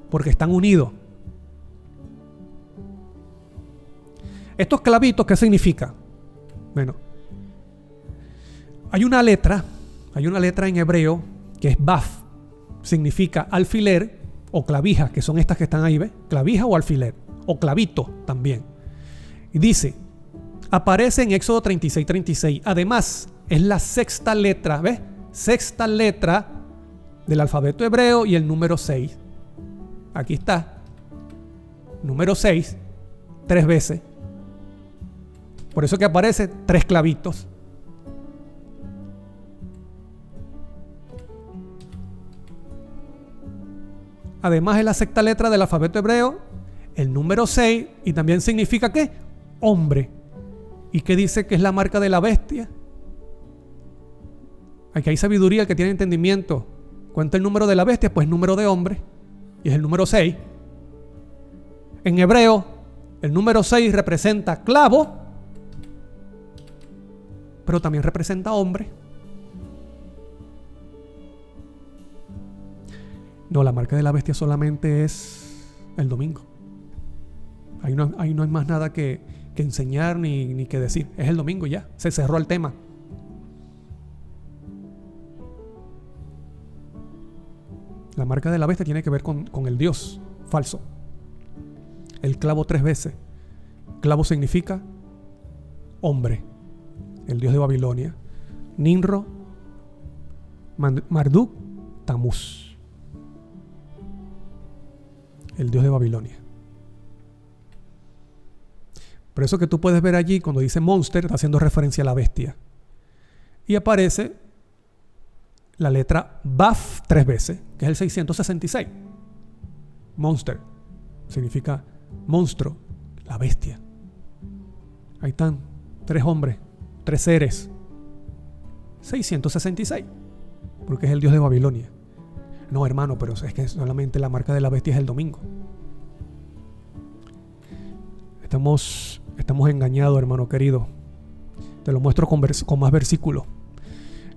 porque están unidos. Estos clavitos, ¿qué significa? Bueno, hay una letra en hebreo que es Baf, significa alfiler o clavija, que son estas que están ahí, ¿ves? Clavija o alfiler, o clavito también. Y dice, aparece en Éxodo 36:36. Además, es la 6ª letra, ¿ves? 6ª letra del alfabeto hebreo y el número 6. Aquí está. Número 6, 3 veces. Por eso que aparece 3 clavitos. Además es la 6ª letra del alfabeto hebreo, el número 6, y también significa ¿qué? Hombre. ¿Y qué dice que es la marca de la bestia? Aquí hay sabiduría, el que tiene entendimiento. Cuenta el número de la bestia, pues número de hombre, y es el número 6. En hebreo, el número 6 representa clavo, pero también representa hombre. No, la marca de la bestia solamente es el domingo. Ahí no hay más nada que enseñar ni que decir. Es el domingo ya. Se cerró el tema. La marca de la bestia tiene que ver con el Dios falso. El clavo 3 veces. Clavo significa hombre. El Dios de Babilonia. Ninro, Marduk, Tamuz. el dios de Babilonia. Por eso que tú puedes ver allí, cuando dice monster, está haciendo referencia a la bestia. Y aparece la letra Baf 3 veces, que es el 666. Monster significa monstruo, la bestia. Ahí están 3 hombres, 3 seres. 666, porque es el dios de Babilonia. No, hermano, pero es que solamente la marca de la bestia es el domingo. Estamos engañados, hermano querido. Te lo muestro con más versículos.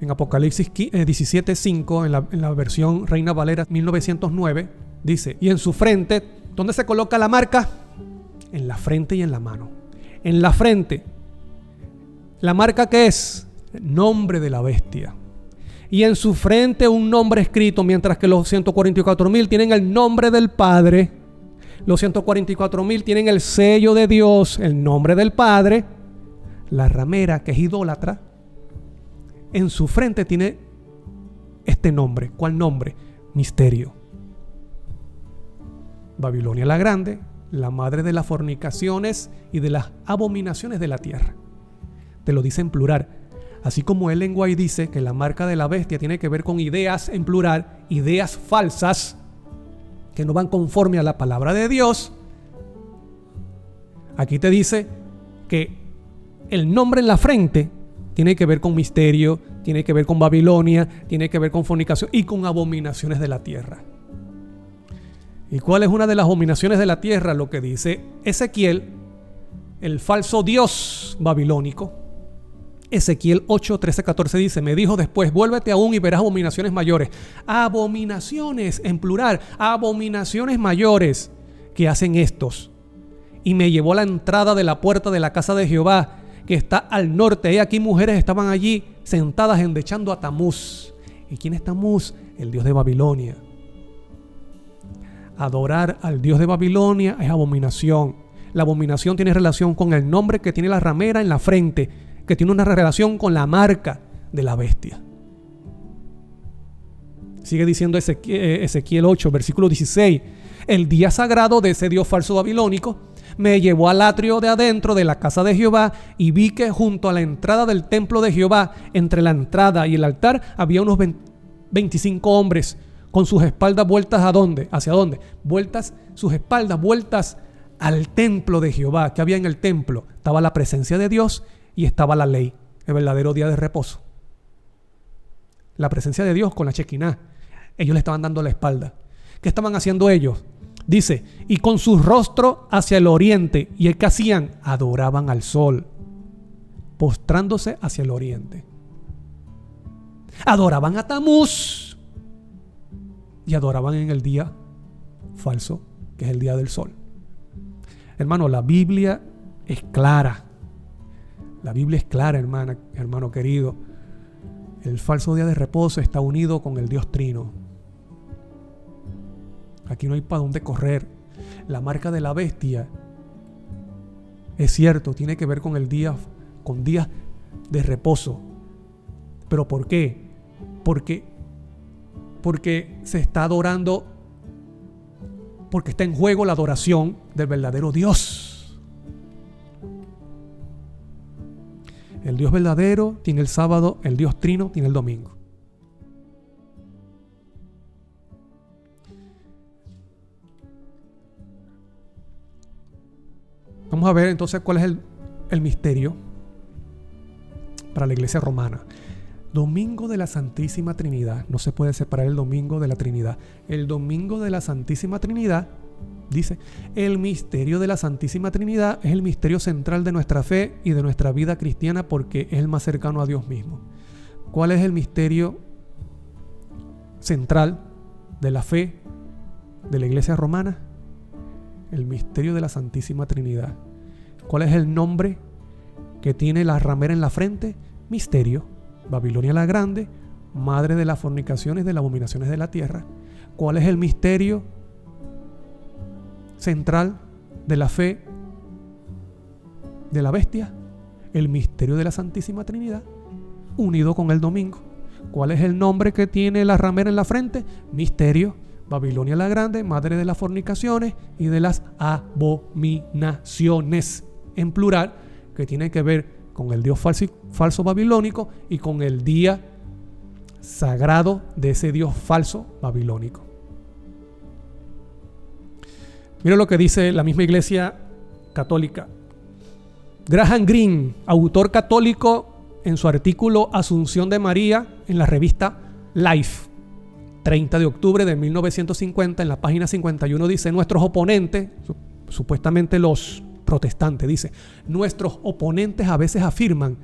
En Apocalipsis 17:5, en la versión Reina Valera 1909, dice: y en su frente, ¿dónde se coloca la marca? En la frente y en la mano. En la frente. ¿La marca qué es? El nombre de la bestia. Y en su frente un nombre escrito, mientras que los 144,000 tienen el nombre del Padre. Los 144,000 tienen el sello de Dios, el nombre del Padre. La ramera, que es idólatra, en su frente tiene este nombre. ¿Cuál nombre? Misterio. Babilonia la Grande, la madre de las fornicaciones y de las abominaciones de la tierra. Te lo dice en plural. Así como Ellen White dice que la marca de la bestia tiene que ver con ideas en plural, ideas falsas que no van conforme a la palabra de Dios. Aquí te dice que el nombre en la frente tiene que ver con misterio, tiene que ver con Babilonia, tiene que ver con fornicación y con abominaciones de la tierra. ¿Y cuál es una de las abominaciones de la tierra? Lo que dice Ezequiel, el falso dios babilónico. Ezequiel 8, 13, 14 dice: me dijo después, vuélvete aún y verás abominaciones mayores. Abominaciones en plural, abominaciones mayores que hacen estos. Y me llevó a la entrada de la puerta de la casa de Jehová, que está al norte. Y aquí mujeres estaban allí sentadas endechando a Tamuz. ¿Y quién es Tamuz? El dios de Babilonia. Adorar al dios de Babilonia es abominación. La abominación tiene relación con el nombre que tiene la ramera en la frente, que tiene una relación con la marca de la bestia. Sigue diciendo Ezequiel 8, versículo 16. El día sagrado de ese dios falso babilónico me llevó al atrio de adentro de la casa de Jehová y vi que junto a la entrada del templo de Jehová, entre la entrada y el altar, había unos 25 hombres con sus espaldas vueltas ¿a dónde? ¿Hacia dónde? Sus espaldas vueltas al templo de Jehová. ¿Qué había en el templo? Estaba la presencia de Dios y estaba la ley, el verdadero día de reposo. La presencia de Dios con la Shekinah. Ellos le estaban dando la espalda. ¿Qué estaban haciendo ellos? Dice: y con su rostro hacia el oriente. ¿Y qué hacían? Adoraban al sol, postrándose hacia el oriente. Adoraban a Tamuz y adoraban en el día falso, que es el día del sol. Hermano, la Biblia es clara. La Biblia es clara, hermano querido. El falso día de reposo está unido con el Dios Trino. Aquí no hay para dónde correr. La marca de la bestia, es cierto, tiene que ver con con días de reposo. ¿Pero por qué? Porque se está adorando, porque está en juego la adoración del verdadero Dios. El Dios verdadero tiene el sábado, el Dios Trino tiene el domingo. Vamos a ver entonces cuál es el misterio para la iglesia romana. Domingo de la Santísima Trinidad. No se puede separar el domingo de la Trinidad. El domingo de la Santísima Trinidad, dice, el misterio de la Santísima Trinidad es el misterio central de nuestra fe y de nuestra vida cristiana porque es el más cercano a Dios mismo. ¿Cuál es el misterio central de la fe de la iglesia romana? El misterio de la Santísima Trinidad. ¿Cuál es el nombre que tiene la ramera en la frente? Misterio. Babilonia la Grande, madre de las fornicaciones, de las abominaciones de la tierra. ¿Cuál es el misterio central de la fe de la bestia? El misterio de la Santísima Trinidad, unido con el domingo. ¿Cuál es el nombre que tiene la ramera en la frente? Misterio. Babilonia la Grande, madre de las fornicaciones y de las abominaciones, en plural, que tiene que ver con el dios falso babilónico y con el día sagrado de ese dios falso babilónico. Mira lo que dice la misma Iglesia Católica. Graham Greene, autor católico, en su artículo Asunción de María en la revista Life, 30 de octubre de 1950, en la página 51 dice: nuestros oponentes, supuestamente los protestantes, dice: nuestros oponentes a veces afirman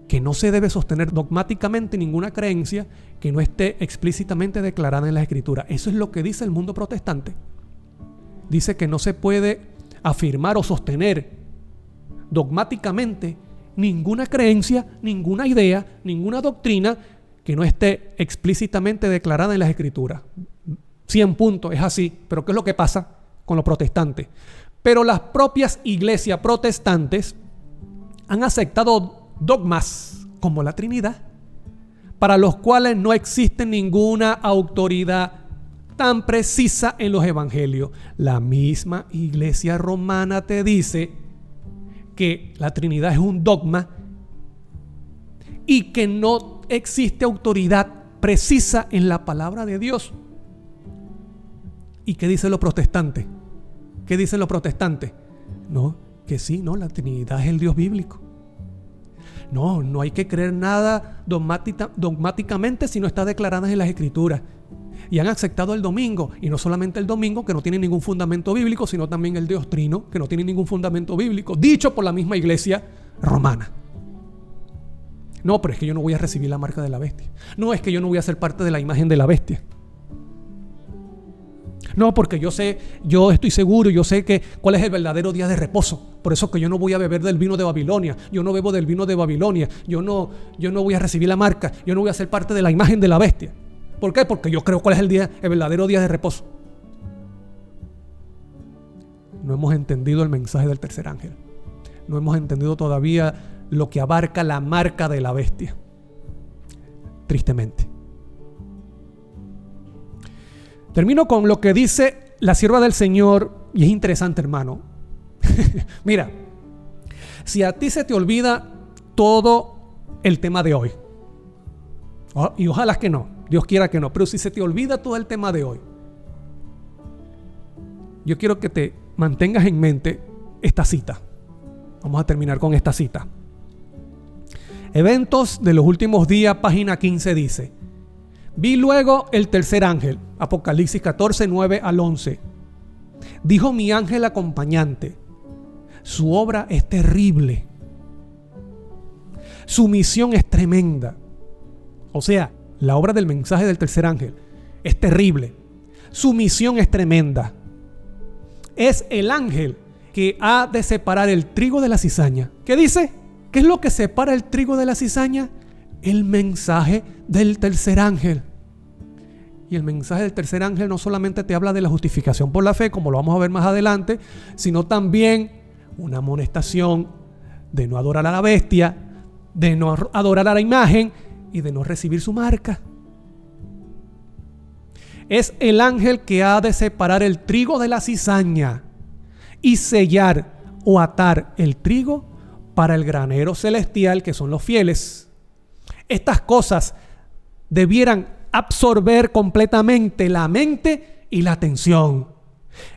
que no se debe sostener dogmáticamente ninguna creencia que no esté explícitamente declarada en la Escritura. Eso es lo que dice el mundo protestante. Dice que no se puede afirmar o sostener dogmáticamente ninguna creencia, ninguna idea, ninguna doctrina que no esté explícitamente declarada en las Escrituras. 100 puntos, es así. Pero ¿qué es lo que pasa con los protestantes? Pero las propias iglesias protestantes han aceptado dogmas como la Trinidad, para los cuales no existe ninguna autoridad tan precisa en los evangelios. La misma Iglesia romana te dice que la Trinidad es un dogma y que no existe autoridad precisa en la palabra de Dios. ¿Y qué dicen los protestantes? ¿Qué dicen los protestantes? No, que sí, no, la Trinidad es el Dios bíblico. No, no hay que creer nada dogmáticamente si no está declarada en las Escrituras. Y han aceptado el domingo, y no solamente el domingo, que no tiene ningún fundamento bíblico, sino también el Dios Trino, que no tiene ningún fundamento bíblico, dicho por la misma Iglesia romana. No, pero es que yo no voy a recibir la marca de la bestia. No, es que yo no voy a ser parte de la imagen de la bestia. No, porque yo estoy seguro, yo sé cuál es el verdadero día de reposo. Por eso que yo no voy a beber del vino de Babilonia. Yo no bebo del vino de Babilonia. Yo no voy a recibir la marca. Yo no voy a ser parte de la imagen de la bestia. ¿Por qué? Porque yo creo cuál es el verdadero día de reposo. No hemos entendido el mensaje del tercer ángel. No hemos entendido todavía lo que abarca la marca de la bestia. Tristemente. Termino con lo que dice la sierva del Señor, y es interesante, hermano. Mira, si a ti se te olvida todo el tema de hoy, y ojalá que no, Dios quiera que no, pero si se te olvida todo el tema de hoy, yo quiero que te mantengas en mente esta cita. Vamos a terminar con esta cita. Eventos de los últimos días, página 15 dice: vi luego el tercer ángel, Apocalipsis 14, 9 al 11. Dijo mi ángel acompañante: su obra es terrible, su misión es tremenda. O sea, la obra del mensaje del tercer ángel es terrible, su misión es tremenda. Es el ángel que ha de separar el trigo de la cizaña. ¿Qué dice? ¿Qué es lo que separa el trigo de la cizaña? El mensaje del tercer ángel. Y el mensaje del tercer ángel no solamente te habla de la justificación por la fe, como lo vamos a ver más adelante, sino también una amonestación de no adorar a la bestia, de no adorar a la imagen y de no recibir su marca. Es el ángel que ha de separar el trigo de la cizaña y sellar o atar el trigo para el granero celestial, que son los fieles. Estas cosas debieran absorber completamente la mente y la atención.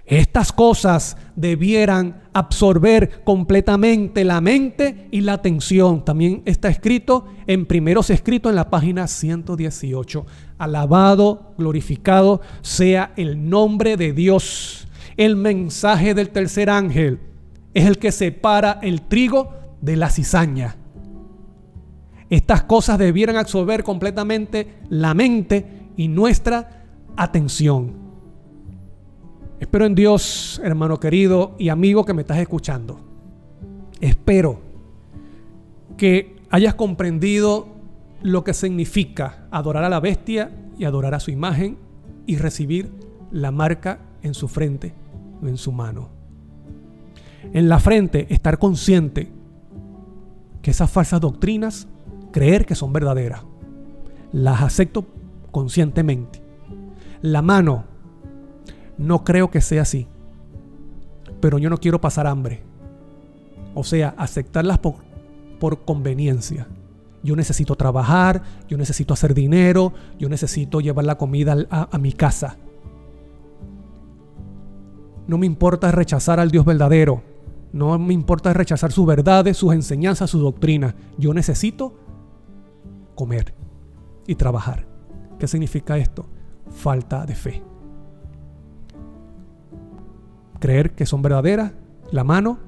Estas cosas debieran absorber completamente la mente y la atención. También está escrito en Primeros Escritos en la página 118. Alabado, glorificado sea el nombre de Dios. El mensaje del tercer ángel es el que separa el trigo de la cizaña. Estas cosas debieran absorber completamente la mente y nuestra atención. Espero en Dios, hermano querido y amigo que me estás escuchando. Espero que hayas comprendido lo que significa adorar a la bestia y adorar a su imagen y recibir la marca en su frente o en su mano. En la frente, estar consciente que esas falsas doctrinas, creer que son verdaderas, las acepto conscientemente. La mano, No creo que sea así. Pero yo no quiero pasar hambre. O sea, aceptarlas por conveniencia. Yo necesito trabajar, yo necesito hacer dinero, yo necesito llevar la comida a mi casa. No me importa rechazar al Dios verdadero. No me importa rechazar sus verdades, sus enseñanzas, sus doctrinas. Yo necesito comer y trabajar. ¿Qué significa esto? Falta de fe. Creer que son verdaderas, la mano,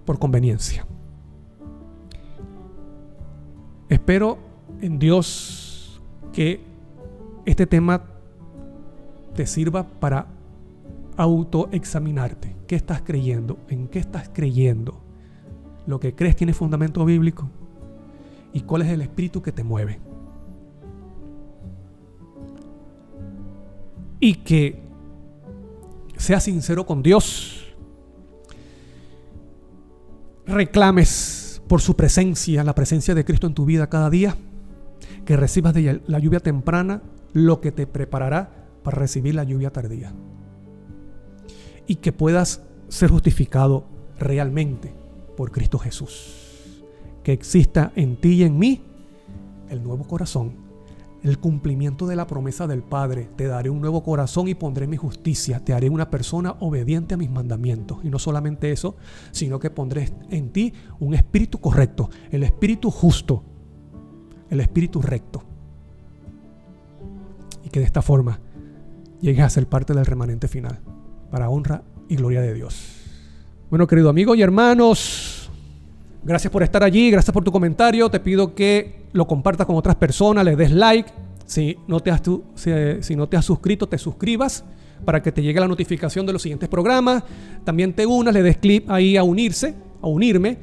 por conveniencia. Espero en Dios que este tema te sirva para autoexaminarte. ¿Qué estás creyendo? ¿En qué estás creyendo? ¿Lo que crees tiene fundamento bíblico? ¿Y cuál es el espíritu que te mueve? Y que seas sincero con Dios. Reclames por su presencia, la presencia de Cristo en tu vida cada día. Que recibas de la lluvia temprana lo que te preparará para recibir la lluvia tardía. Y que puedas ser justificado realmente por Cristo Jesús. Que exista en ti y en mí el nuevo corazón, el cumplimiento de la promesa del Padre. Te daré un nuevo corazón y pondré mi justicia. Te haré una persona obediente a mis mandamientos. Y no solamente eso, sino que pondré en ti un espíritu correcto, el espíritu justo, el espíritu recto. Y que de esta forma llegues a ser parte del remanente final, para honra y gloria de Dios. Bueno, querido amigo y hermanos, gracias por estar allí, gracias por tu comentario. Te pido que lo compartas con otras personas, le des like. Si no te has suscrito, te suscribas para que te llegue la notificación de los siguientes programas. También te unas, le des clic ahí a unirme,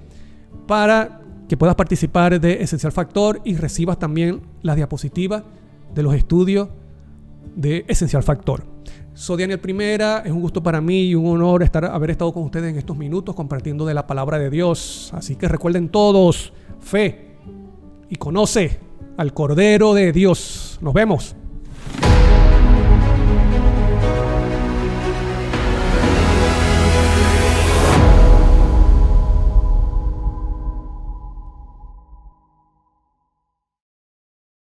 para que puedas participar de Esencial Factor y recibas también las diapositivas de los estudios de Esencial Factor. Soy Daniel Primera, es un gusto para mí y un honor haber estado con ustedes en estos minutos compartiendo de la palabra de Dios. Así que recuerden todos, fe y conoce al Cordero de Dios. Nos vemos.